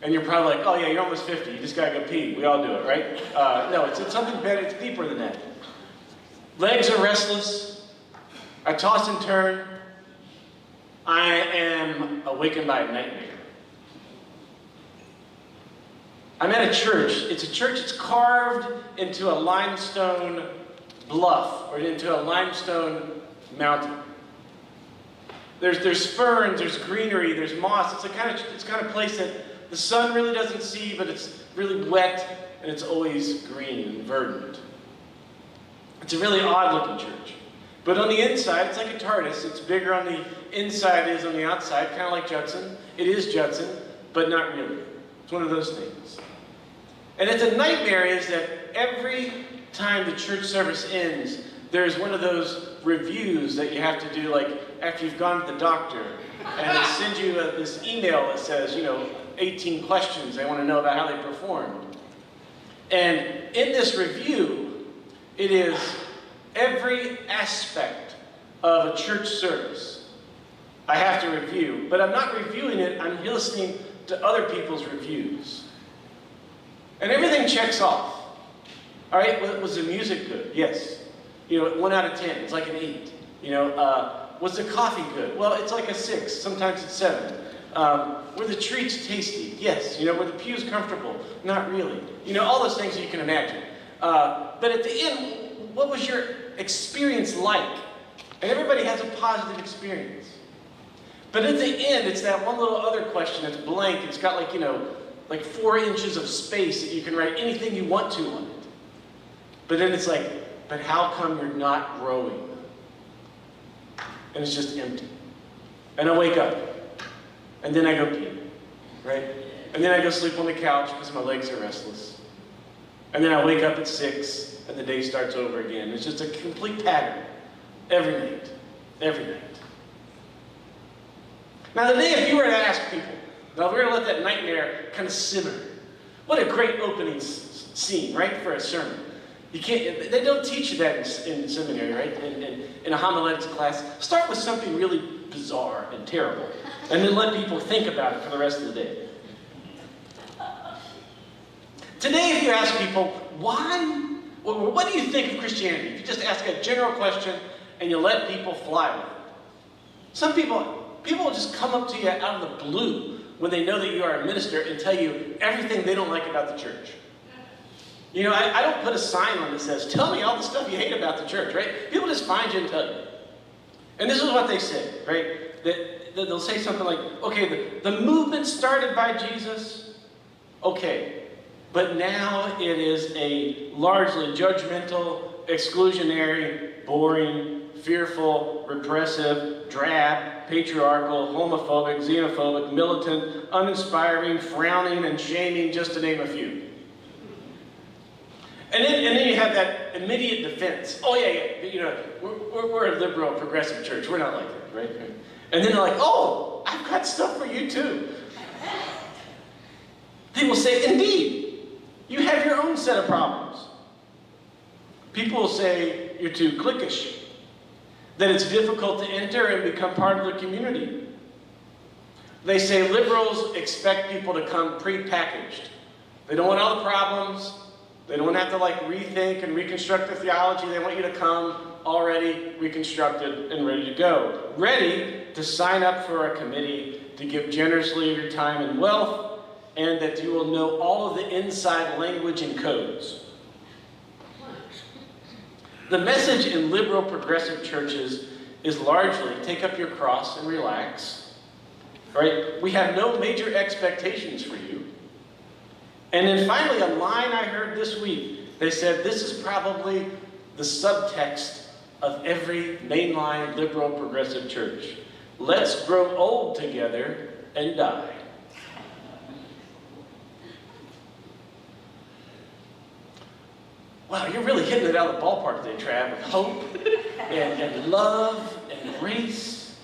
and you're probably like, oh yeah, you're almost 50, you just gotta go pee. We all do it, right? No, it's something better, it's deeper than that. Legs are restless, I toss and turn, I am awakened by a nightmare. I'm at a church. It's a church that's carved into a limestone bluff or into a limestone mountain. There's ferns, there's greenery, there's moss. It's kind of place that the sun really doesn't see, but it's really wet and it's always green and verdant. It's a really odd-looking church. But on the inside, it's like a TARDIS. It's bigger on the inside as on the outside, kind of like Judson. It is Judson, but not really. It's one of those things. And it's a nightmare is that every time the church service ends, there's one of those reviews that you have to do, like after you've gone to the doctor, and they send you this email that says, 18 questions they want to know about how they performed. And in this review, it is every aspect of a church service I have to review, but I'm not reviewing it, I'm listening to other people's reviews. And everything checks off. All right, was the music good? Yes. 1 out of 10, it's like an 8. Was the coffee good? Well, it's like a 6, sometimes it's 7. Were the treats tasty? Yes. Were the pews comfortable? Not really. All those things you can imagine. But at the end, what was your experience like? And everybody has a positive experience. But at the end, it's that one little other question that's blank. It's got like 4 inches of space that you can write anything you want to on it. But then it's like, but how come you're not growing? And it's just empty. And I wake up. And then I go pee. Right? And then I go sleep on the couch because my legs are restless. And then I wake up at 6 and the day starts over again. It's just a complete pattern. Every night. Every night. Now today, if you were to ask people, now we're going to let that nightmare kind of simmer. What a great opening scene, right, for a sermon. You can't, they don't teach you that in seminary, right? In a homiletics class. Start with something really bizarre and terrible, and then let people think about it for the rest of the day. Today, if you ask people, why, or what do you think of Christianity? If you just ask a general question and you let people fly with it. Some people will just come up to you out of the blue when they know that you are a minister and tell you everything they don't like about the church. I don't put a sign on that says, tell me all the stuff you hate about the church, right? People just find you and tell you. And this is what they say, right? They'll say something like, okay, the movement started by Jesus, okay, but now it is a largely judgmental, exclusionary, boring, fearful, repressive, drab, patriarchal, homophobic, xenophobic, militant, uninspiring, frowning, and shaming, just to name a few. And then you have that immediate defense. Oh yeah, we're a liberal, progressive church. We're not like that, right? And then they're like, oh, I've got stuff for you too. They will say, indeed, you have your own set of problems. People will say you're too cliquish, that it's difficult to enter and become part of the community. They say liberals expect people to come pre-packaged. They don't want all the problems. They don't have to rethink and reconstruct their theology. They want you to come already reconstructed and ready to go. Ready to sign up for a committee, to give generously of your time and wealth, and that you will know all of the inside language and codes. The message in liberal progressive churches is largely take up your cross and relax. Right? We have no major expectations for you. And then finally, a line I heard this week, they said this is probably the subtext of every mainline liberal progressive church. Let's grow old together and die. Wow, you're really hitting it out of the ballpark today, Trav, with hope and love and grace.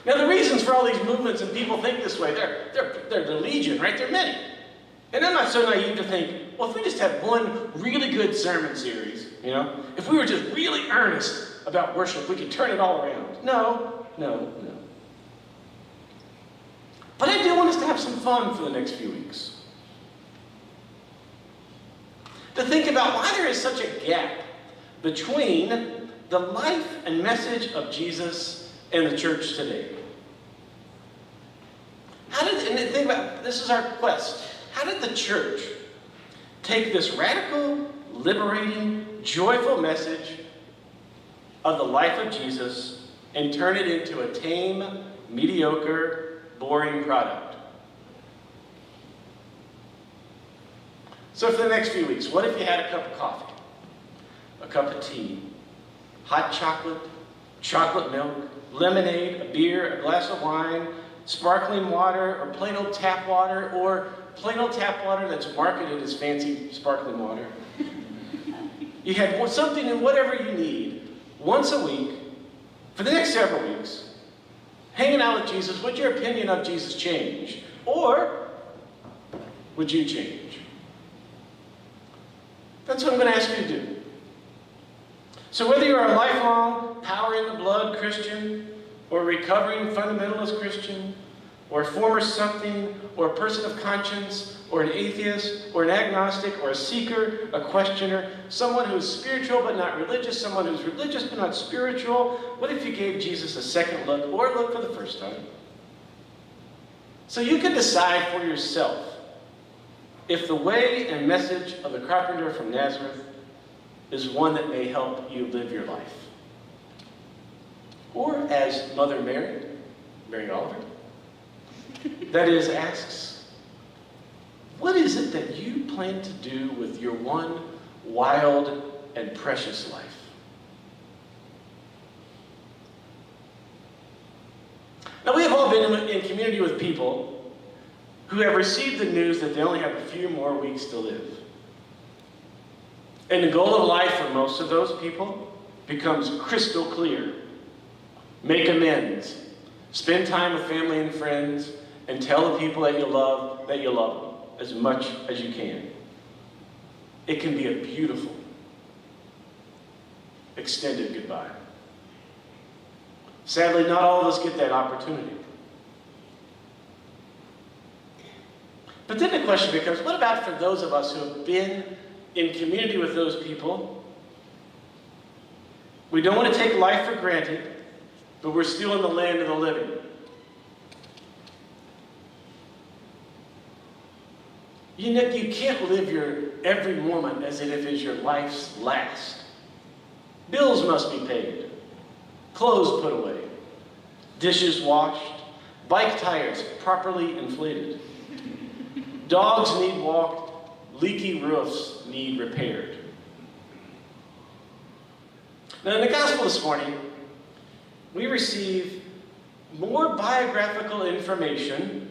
Now, the reasons for all these movements and people think this way, they're legion, right? They're many. And I'm not so naive to think, well, if we just had one really good sermon series, if we were just really earnest about worship, we could turn it all around. No. But I do want us to have some fun for the next few weeks. To think about why there is such a gap between the life and message of Jesus and the church today. And think about, this is our quest. How did the church take this radical, liberating, joyful message of the life of Jesus and turn it into a tame, mediocre, boring product? So for the next few weeks, what if you had a cup of coffee, a cup of tea, hot chocolate, chocolate milk, lemonade, a beer, a glass of wine, sparkling water, or plain old tap water, or plain old tap water that's marketed as fancy sparkling water? You had something in whatever you need once a week for the next several weeks, hanging out with Jesus. Would your opinion of Jesus change? Or would you change? That's what I'm going to ask you to do. So whether you're a lifelong, power in the blood Christian, or a recovering fundamentalist Christian, or a former something, or a person of conscience, or an atheist, or an agnostic, or a seeker, a questioner, someone who's spiritual but not religious, someone who's religious but not spiritual, what if you gave Jesus a second look, or a look for the first time? So you can decide for yourself if the way and message of the carpenter from Nazareth is one that may help you live your life. Or as Mother Mary Oliver, that is, asks, what is it that you plan to do with your one wild and precious life? Now, we have all been in community with people who have received the news that they only have a few more weeks to live. And the goal of life for most of those people becomes crystal clear. Make amends. Spend time with family and friends, and tell the people that you love them as much as you can. It can be a beautiful, extended goodbye. Sadly, not all of us get that opportunity. But then the question becomes, what about for those of us who have been in community with those people? We don't want to take life for granted, but we're still in the land of the living. You can't live your every moment as if it is your life's last. Bills must be paid, clothes put away, dishes washed, bike tires properly inflated. Dogs need walked, leaky roofs need repaired. Now in the gospel this morning, we receive more biographical information.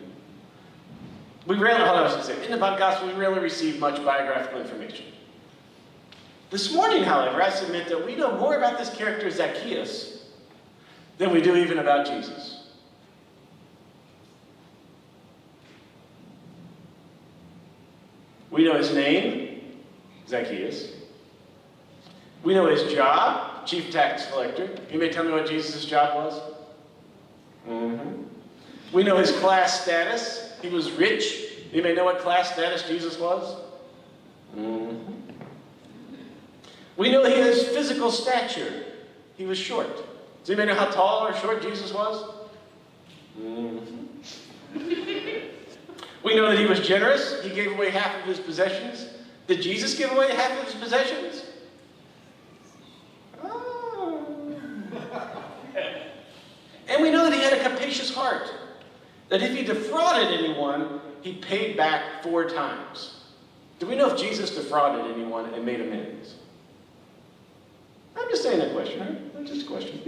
In the gospel, we rarely receive much biographical information. This morning, however, I submit that we know more about this character Zacchaeus than we do even about Jesus. We know his name, Zacchaeus. We know his job, chief tax collector. You may tell me what Jesus' job was? We know his class status. He was rich. You may know what class status Jesus was? We know his physical stature. He was short. Does anybody know how tall or short Jesus was? We know that he was generous. He gave away half of his possessions. Did Jesus give away half of his possessions? And we know that he had a capacious heart. That if he defrauded anyone, he paid back 4 times. Do we know if Jesus defrauded anyone and made amends? I'm just saying a question, right? Just a question.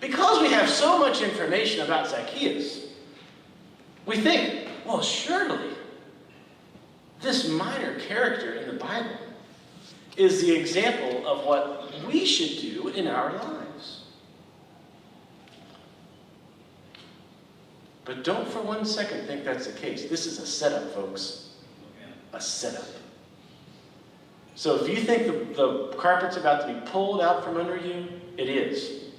Because we have so much information about Zacchaeus, we think, well, surely This minor character in the Bible is the example of what we should do in our lives. But don't for 1 second think that's the case. This is a setup, folks. A setup. So if you think the carpet's about to be pulled out from under you, it is.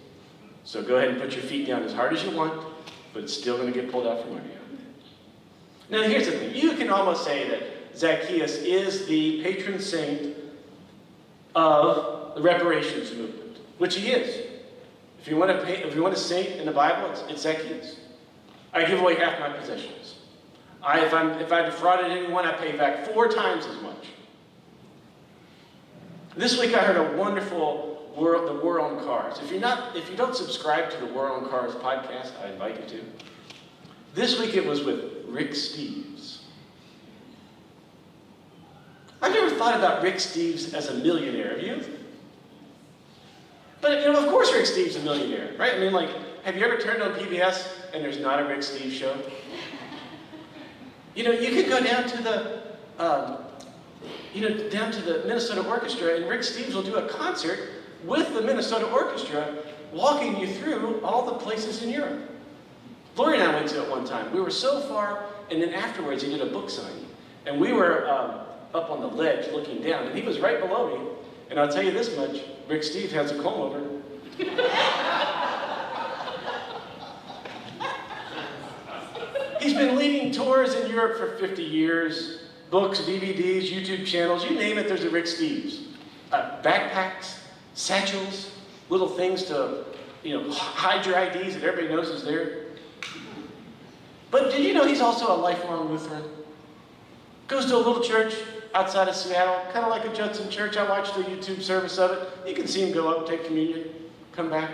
So go ahead and put your feet down as hard as you want, but it's still going to get pulled out from under you. Now here's the thing. You can almost say that Zacchaeus is the patron saint of the reparations movement, which he is. If you want a saint in the Bible, it's Zacchaeus. I give away half my possessions. If I defrauded anyone, I pay back 4 times as much. This week I heard a wonderful The War on Cars. If you don't subscribe to the War on Cars podcast, I invite you to. This week it was with Rick Steves. I've never thought about Rick Steves as a millionaire, have you? But of course Rick Steves is a millionaire, right? I mean, like, have you ever turned on PBS and there's not a Rick Steves show? You could go down to the Minnesota Orchestra, and Rick Steves will do a concert with the Minnesota Orchestra, walking you through all the places in Europe. Lori and I went to it one time. We were so far, and then afterwards he did a book signing. And we were up on the ledge looking down, and he was right below me. And I'll tell you this much, Rick Steves has a comb over. He's been leading tours in Europe for 50 years. Books, DVDs, YouTube channels, you name it, there's a Rick Steves. Backpacks, satchels, little things to, hide your IDs that everybody knows is there. But did you know he's also a lifelong Lutheran? Goes to a little church outside of Seattle, kind of like a Judson church. I watched a YouTube service of it. You can see him go up, take communion, come back.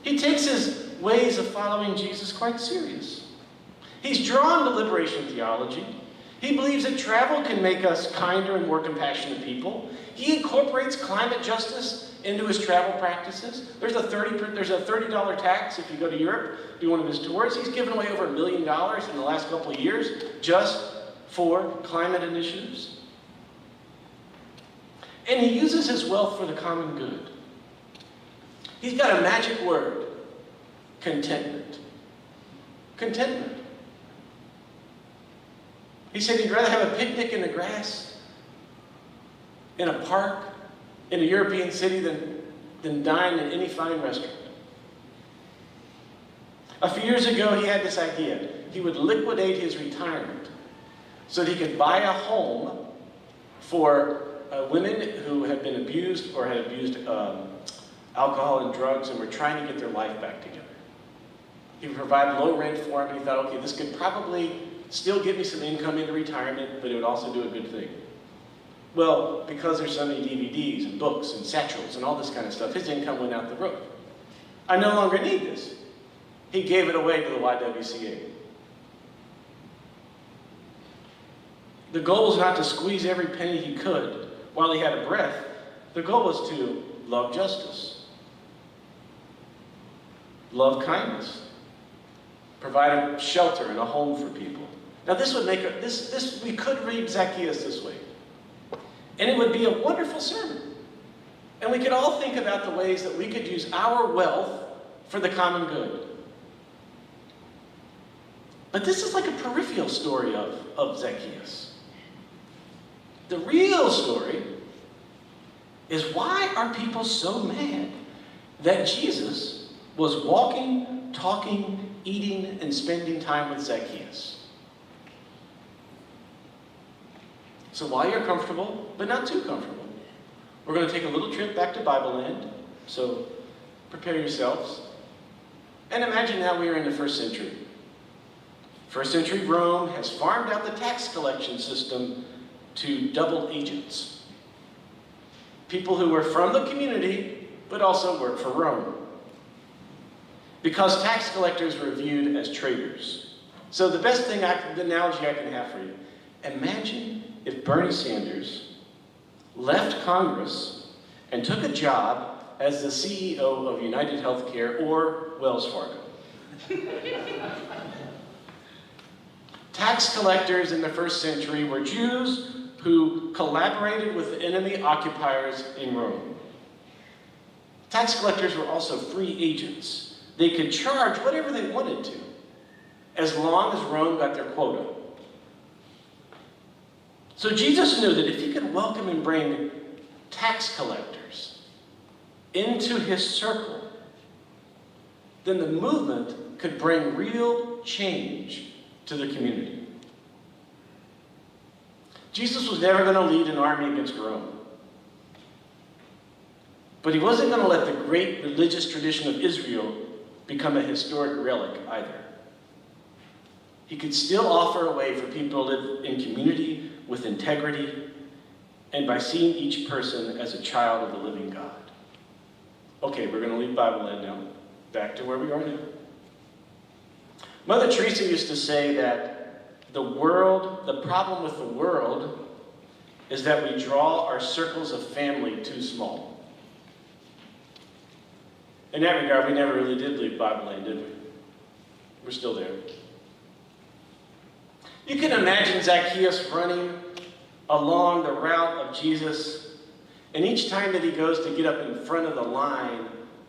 He takes his ways of following Jesus quite serious. He's drawn to liberation theology. He believes that travel can make us kinder and more compassionate people. He incorporates climate justice into his travel practices. There's a $30 tax if you go to Europe, do one of his tours. He's given away over $1 million in the last couple of years just for climate initiatives. And he uses his wealth for the common good. He's got a magic word: contentment. Contentment. He said he'd rather have a picnic in the grass, in a park, in a European city than dine in any fine restaurant. A few years ago, he had this idea. He would liquidate his retirement so that he could buy a home for women who had been abused or had abused alcohol and drugs and were trying to get their life back together. He would provide low rent for them. He thought, okay, this could probably still give me some income into retirement, but it would also do a good thing. Well, because there's so many DVDs and books and satchels and all this kind of stuff, his income went out the roof. I no longer need this. He gave it away to the YWCA. The goal was not to squeeze every penny he could while he had a breath. The goal was to love justice, love kindness, provide a shelter and a home for people. Now this would make we could read Zacchaeus this way, and it would be a wonderful sermon. And we could all think about the ways that we could use our wealth for the common good. But this is like a peripheral story of Zacchaeus. The real story is, why are people so mad that Jesus was walking, talking, eating, and spending time with Zacchaeus? So while you're comfortable, but not too comfortable, we're going to take a little trip back to Bible land. So prepare yourselves. And imagine now we are in the 1st century. 1st century Rome has farmed out the tax collection system to double agents. People who were from the community, but also worked for Rome. Because tax collectors were viewed as traitors. So the best thing, the analogy I can have for you, imagine if Bernie Sanders left Congress and took a job as the CEO of United Healthcare or Wells Fargo. Tax collectors in the first century were Jews who collaborated with the enemy occupiers in Rome. Tax collectors were also free agents. They could charge whatever they wanted to, as long as Rome got their quota. So Jesus knew that if he could welcome and bring tax collectors into his circle, then the movement could bring real change to the community. Jesus was never going to lead an army against Rome. But he wasn't going to let the great religious tradition of Israel become a historic relic either. He could still offer a way for people to live in community with integrity and by seeing each person as a child of the living God. Okay, we're going to leave Bible Land now. Back to where we are now. Mother Teresa used to say that the problem with the world is that we draw our circles of family too small. In that regard, we never really did leave Bible Land, did we? We're still there. You can imagine Zacchaeus running along the route of Jesus, and each time that he goes to get up in front of the line,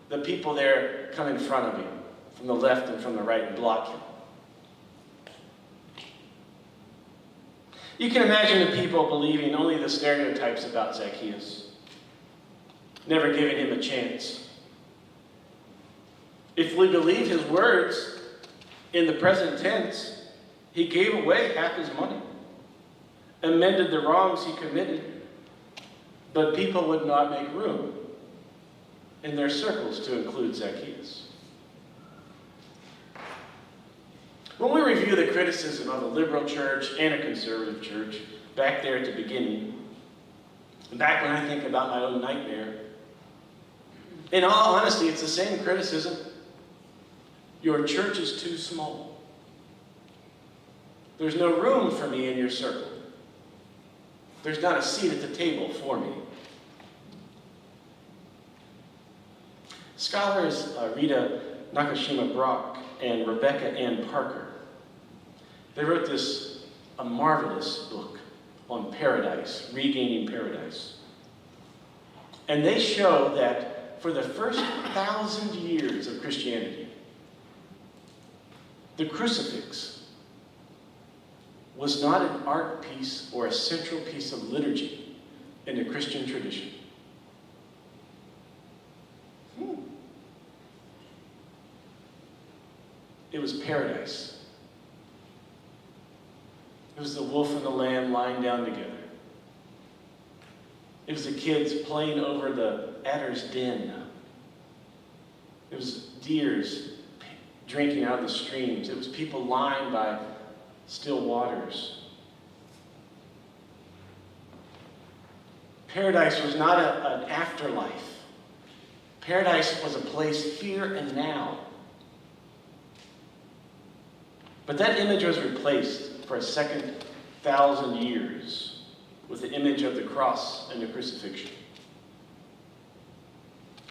the people there come in front of him, from the left and from the right, and block him. You can imagine the people believing only the stereotypes about Zacchaeus, never giving him a chance. If we believe his words in the present tense, he gave away half his money, amended the wrongs he committed, but people would not make room in their circles to include Zacchaeus. When we review the criticism of a liberal church and a conservative church, back there at the beginning, back when I think about my own nightmare, in all honesty, it's the same criticism. Your church is too small. There's no room for me in your circle. There's not a seat at the table for me. Scholars Rita Nakashima Brock and Rebecca Ann Parker, they wrote a marvelous book on paradise, regaining paradise. And they show that for the first 1,000 years of Christianity, the crucifix was not an art piece or a central piece of liturgy in the Christian tradition. It was paradise. It was the wolf and the lamb lying down together. It was the kids playing over the adder's den. It was deers drinking out of the streams. It was people lying by still waters. Paradise was not an afterlife. Paradise was a place here and now. But that image was replaced for a second 1,000 years with the image of the cross and the crucifixion.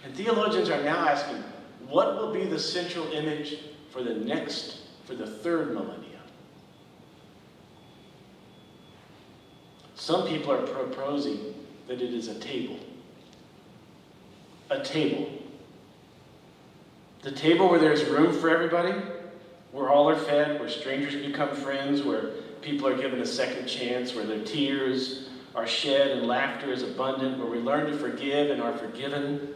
And theologians are now asking, what will be the central image for the third millennium? Some people are proposing that it is a table. A table. The table where there's room for everybody, where all are fed, where strangers become friends, where people are given a second chance, where their tears are shed and laughter is abundant, where we learn to forgive and are forgiven,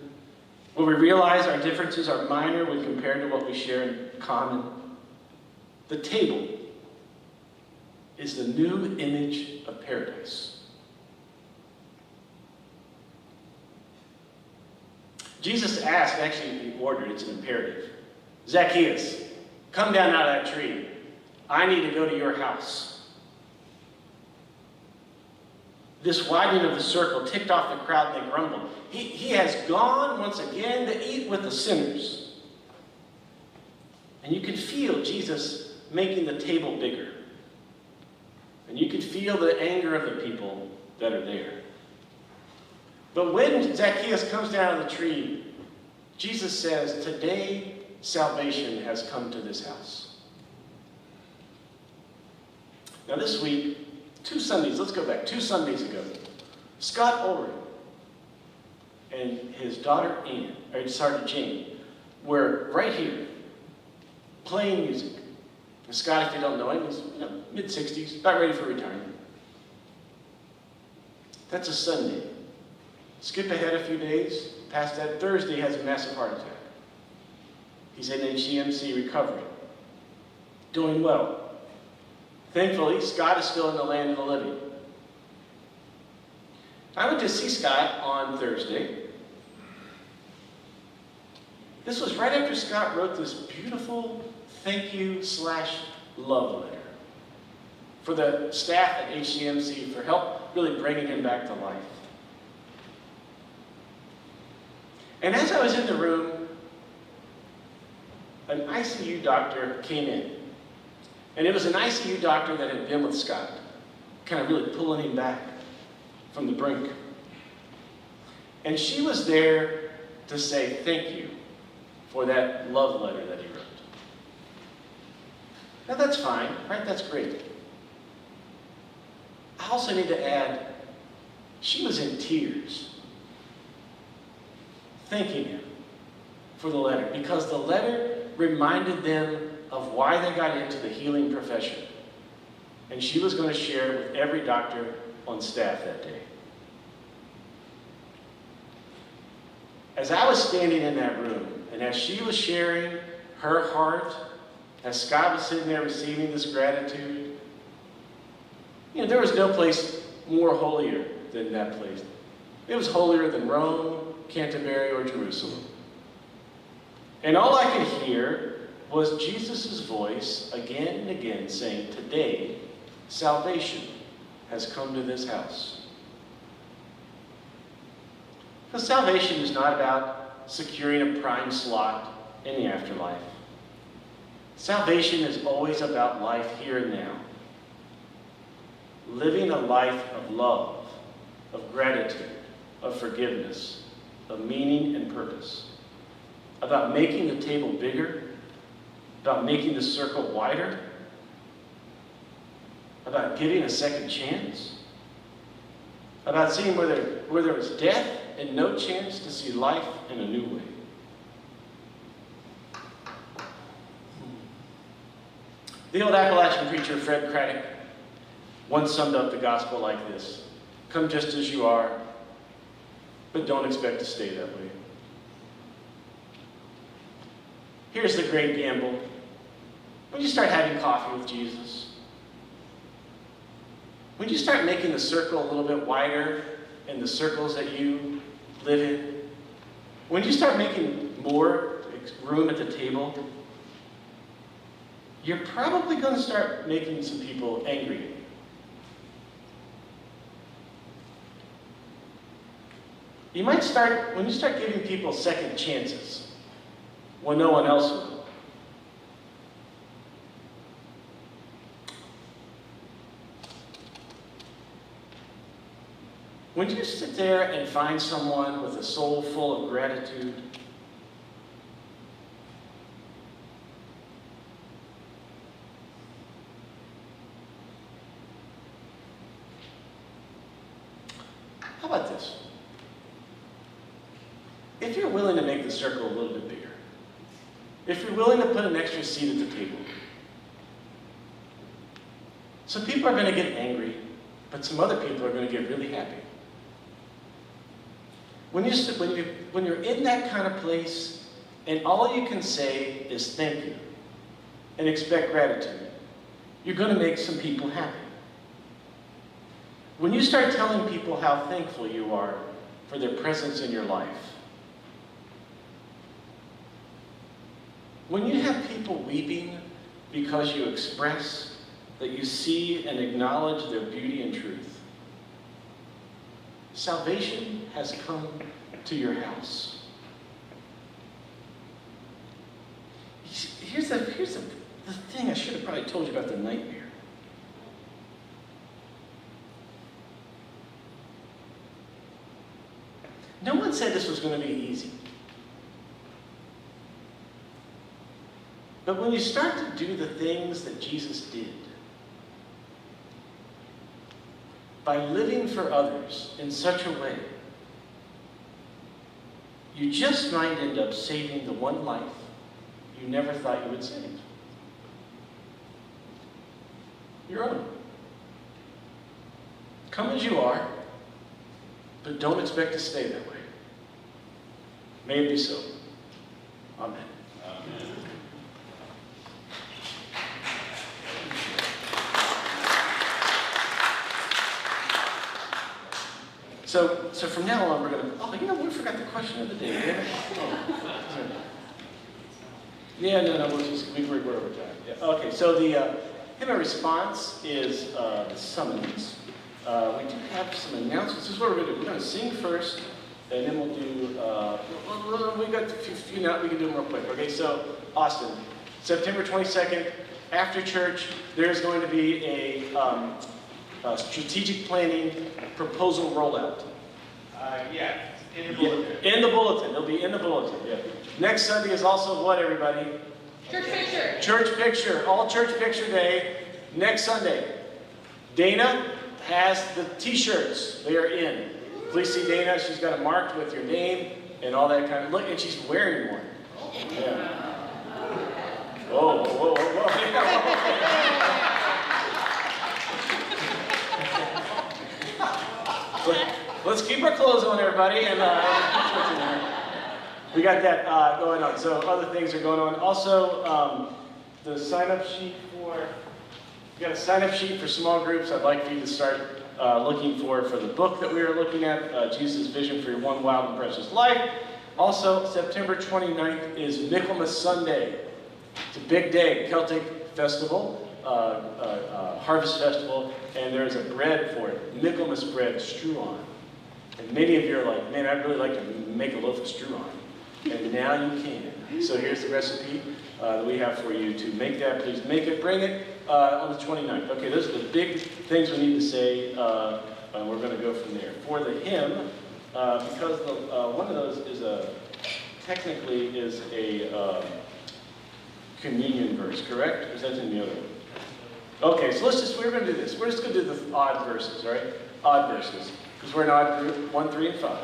where we realize our differences are minor when compared to what we share in common. The table is the new image of paradise. Jesus asked, actually he ordered, it's an imperative, Zacchaeus, come down out of that tree. I need to go to your house. This widening of the circle ticked off the crowd and they grumbled. He has gone once again to eat with the sinners. And you can feel Jesus making the table bigger. And you can feel the anger of the people that are there. But when Zacchaeus comes down out of the tree, Jesus says, today salvation has come to this house. Now this week, 2 Sundays, let's go back, 2 Sundays ago, Scott Ulrich and his daughter Jane, were right here, playing music. And Scott, if you don't know him, he's mid-60s, about ready for retirement. That's a Sunday. Skip ahead a few days, past that, Thursday has a massive heart attack. He's in HCMC recovery, doing well. Thankfully, Scott is still in the land of the living. I went to see Scott on Thursday. This was right after Scott wrote this beautiful thank you / love letter for the staff at HCMC for help really bringing him back to life. And as I was in the room, an ICU doctor came in. And it was an ICU doctor that had been with Scott, kind of really pulling him back from the brink. And she was there to say thank you for that love letter that he wrote. Now that's fine, right? That's great. I also need to add, she was in tears, thanking him for the letter, because the letter reminded them of why they got into the healing profession. And she was going to share it with every doctor on staff that day. As I was standing in that room, and as she was sharing her heart, as Scott was sitting there receiving this gratitude, there was no place more holier than that place. It was holier than Rome, Canterbury, or Jerusalem. And all I could hear was Jesus' voice again and again saying, today, salvation has come to this house. Because salvation is not about securing a prime slot in the afterlife. Salvation is always about life here and now. Living a life of love, of gratitude, of forgiveness, of meaning and purpose. About making the table bigger, about making the circle wider, about giving a second chance, about seeing where there was death and no chance to see life in a new way. The old Appalachian preacher Fred Craddock once summed up the gospel like this: come just as you are, but don't expect to stay that way. Here's the great gamble. When you start having coffee with Jesus, when you start making the circle a little bit wider in the circles that you live in, when you start making more room at the table, you're probably going to start making some people angry. You might start, when you start giving people second chances, when no one else will. When you sit there and find someone with a soul full of gratitude, how about this? If you're willing to make the circle a little bit bigger, if you're willing to put an extra seat at the table, some people are going to get angry, but some other people are going to get really happy. When you're in that kind of place, and all you can say is thank you, and expect gratitude, you're going to make some people happy. When you start telling people how thankful you are for their presence in your life, when you have people weeping because you express that you see and acknowledge their beauty and truth, salvation has come to your house. Here's the thing I should have probably told you about the nightmare. No one said this was going to be easy. But when you start to do the things that Jesus did, by living for others in such a way, you just might end up saving the one life you never thought you would save. Your own. Come as you are, but don't expect to stay that way. May it be so. Amen. Amen. So from now on, we're going to, we forgot the question of the day. No, we're over time. Yeah. Okay, so the hymn of response is the summons. We do have some announcements. This is what we're going to do. We're going to sing first, and then we'll do, we got a few now, we can do them real quick. Okay, so Austin, September 22nd, after church, there's going to be a strategic planning proposal rollout. In the bulletin. In the bulletin. It'll be in the bulletin. Yeah. Next Sunday is also what, everybody? Church picture. Church picture. All church picture day. Next Sunday. Dana has the T-shirts. They are in. Please see Dana. She's got it marked with your name and all that kind of. Look, and she's wearing one. Yeah. Whoa, whoa, whoa, whoa. Let's keep our clothes on, everybody, and we got that going on. So other things are going on. Also, the sign-up sheet for, we got a sign-up sheet for small groups. I'd like for you to start looking for the book that we are looking at, Jesus' Vision for Your One Wild and Precious Life. Also, September 29th is Michaelmas Sunday. It's a big day, Celtic festival, harvest festival, and there's a bread for it, Michaelmas bread, struan. And many of you are like, man, I'd really like to make a loaf of struan. And now you can. So here's the recipe that we have for you to make that. Please make it, bring it on the 29th. Okay, those are the big things we need to say, and we're going to go from there. For the hymn, because one of those is technically is a communion verse, correct? Or is that in the other one? Okay, so we're going to do this. We're just going to do the odd verses, all right? Odd verses. Because we're an odd group, 1, 3, and 5.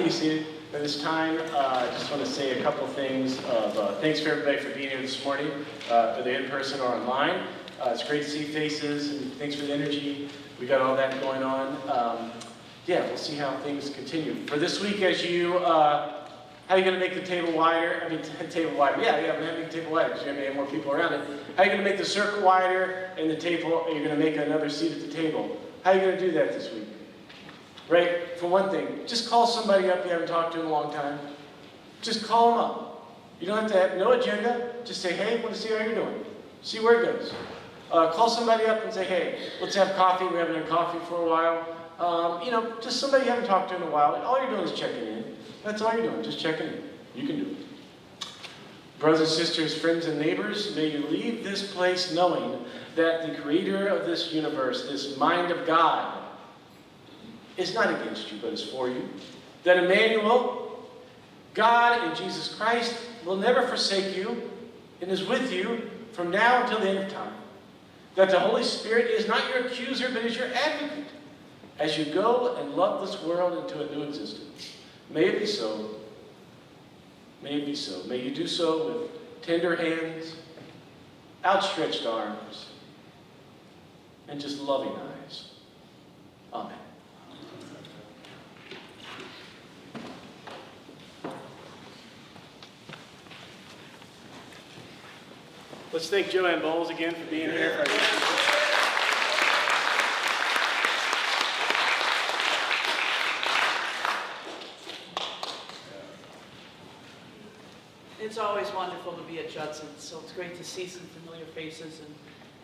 be seated. At this time, I just want to say a couple things of thanks for everybody for being here this morning, whether in person or online. It's great to see faces, and thanks for the energy. We got all that going on. Yeah, we'll see how things continue. For this week, as you, how are you going to make the table wider? I mean, table wider. Yeah, we're going to make the table wider because you're going to have more people around it. How are you going to make the circle wider and the table, and you're going to make another seat at the table? How are you going to do that this week? Right? For one thing, just call somebody up you haven't talked to in a long time. Just call them up. You don't have to have no agenda. Just say, hey, I want to see how you're doing. See where it goes. Call somebody up and say, hey, let's have coffee. We haven't had coffee for a while. You know, just somebody you haven't talked to in a while. All you're doing is checking in. That's all you're doing, just checking in. You can do it. Brothers and sisters, friends and neighbors, may you leave this place knowing that the creator of this universe, this mind of God, is not against you, but is for you. That Emmanuel, God and Jesus Christ, will never forsake you and is with you from now until the end of time. That the Holy Spirit is not your accuser, but is your advocate as you go and love this world into a new existence. May it be so. May it be so. May you do so with tender hands, outstretched arms, and just loving eyes. Amen. Let's thank Joanne Bowles again for being here. It's always wonderful to be at Judson, so it's great to see some familiar faces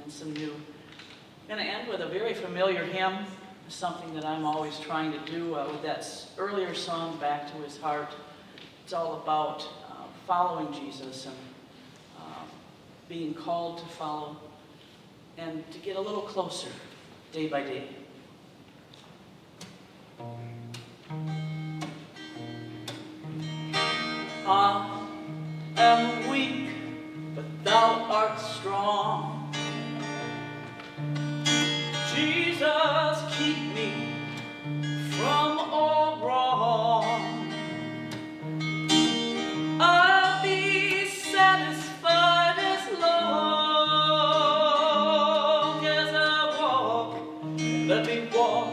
and some new. I'm going to end with a very familiar hymn, something that I'm always trying to do with that earlier song, Back to His Heart. It's all about following Jesus and being called to follow and to get a little closer day by day. I am weak, but thou art strong. Jesus, keep me from all wrong. I'll be satisfied as long as I walk. Let me walk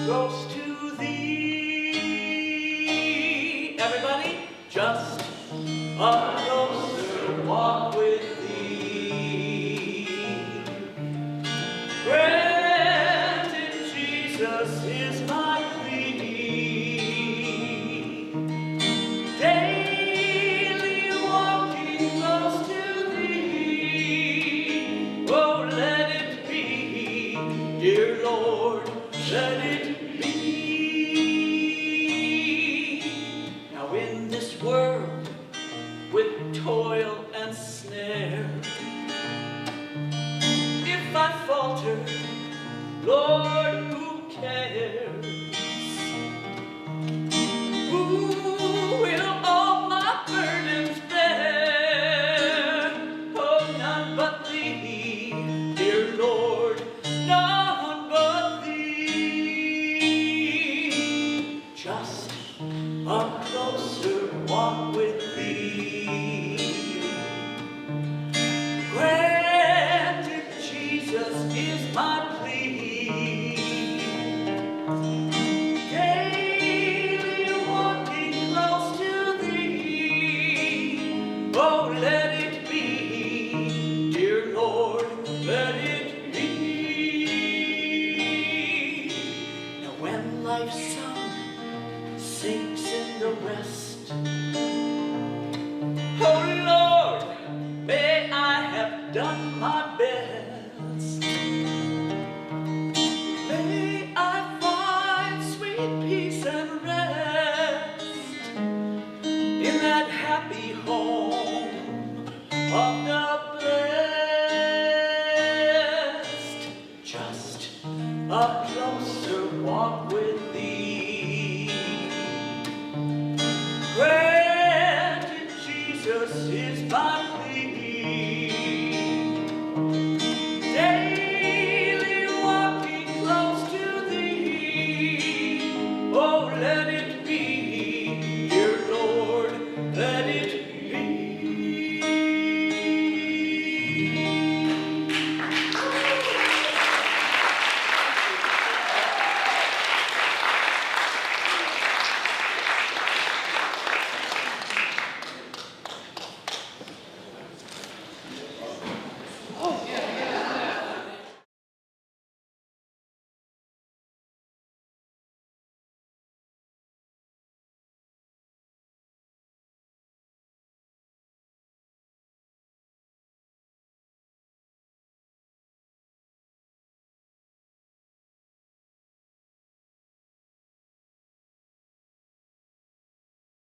close to thee. Everybody, just a closer walk with thee. Granted, Jesus is my plea. Daily walking close to thee. Oh, let it be, dear Lord, let it be. Now in this world, with toil and snare, if I falter, Lord, who cares? Who will all my burdens bear? Oh, none but thee, dear Lord, none but thee. Just a closer walk with thee. Granted, Jesus is my plea. Daily walking close to thee. Oh, let it be, dear Lord, let it be. Now when life's sun sinks in the west, oh Lord, may I have done my best. May I find sweet peace and rest in that happy home of the blessed. Just a closer walk with thee. Granted, Jesus is my plea. Daily walking close to thee. Oh, let it be, that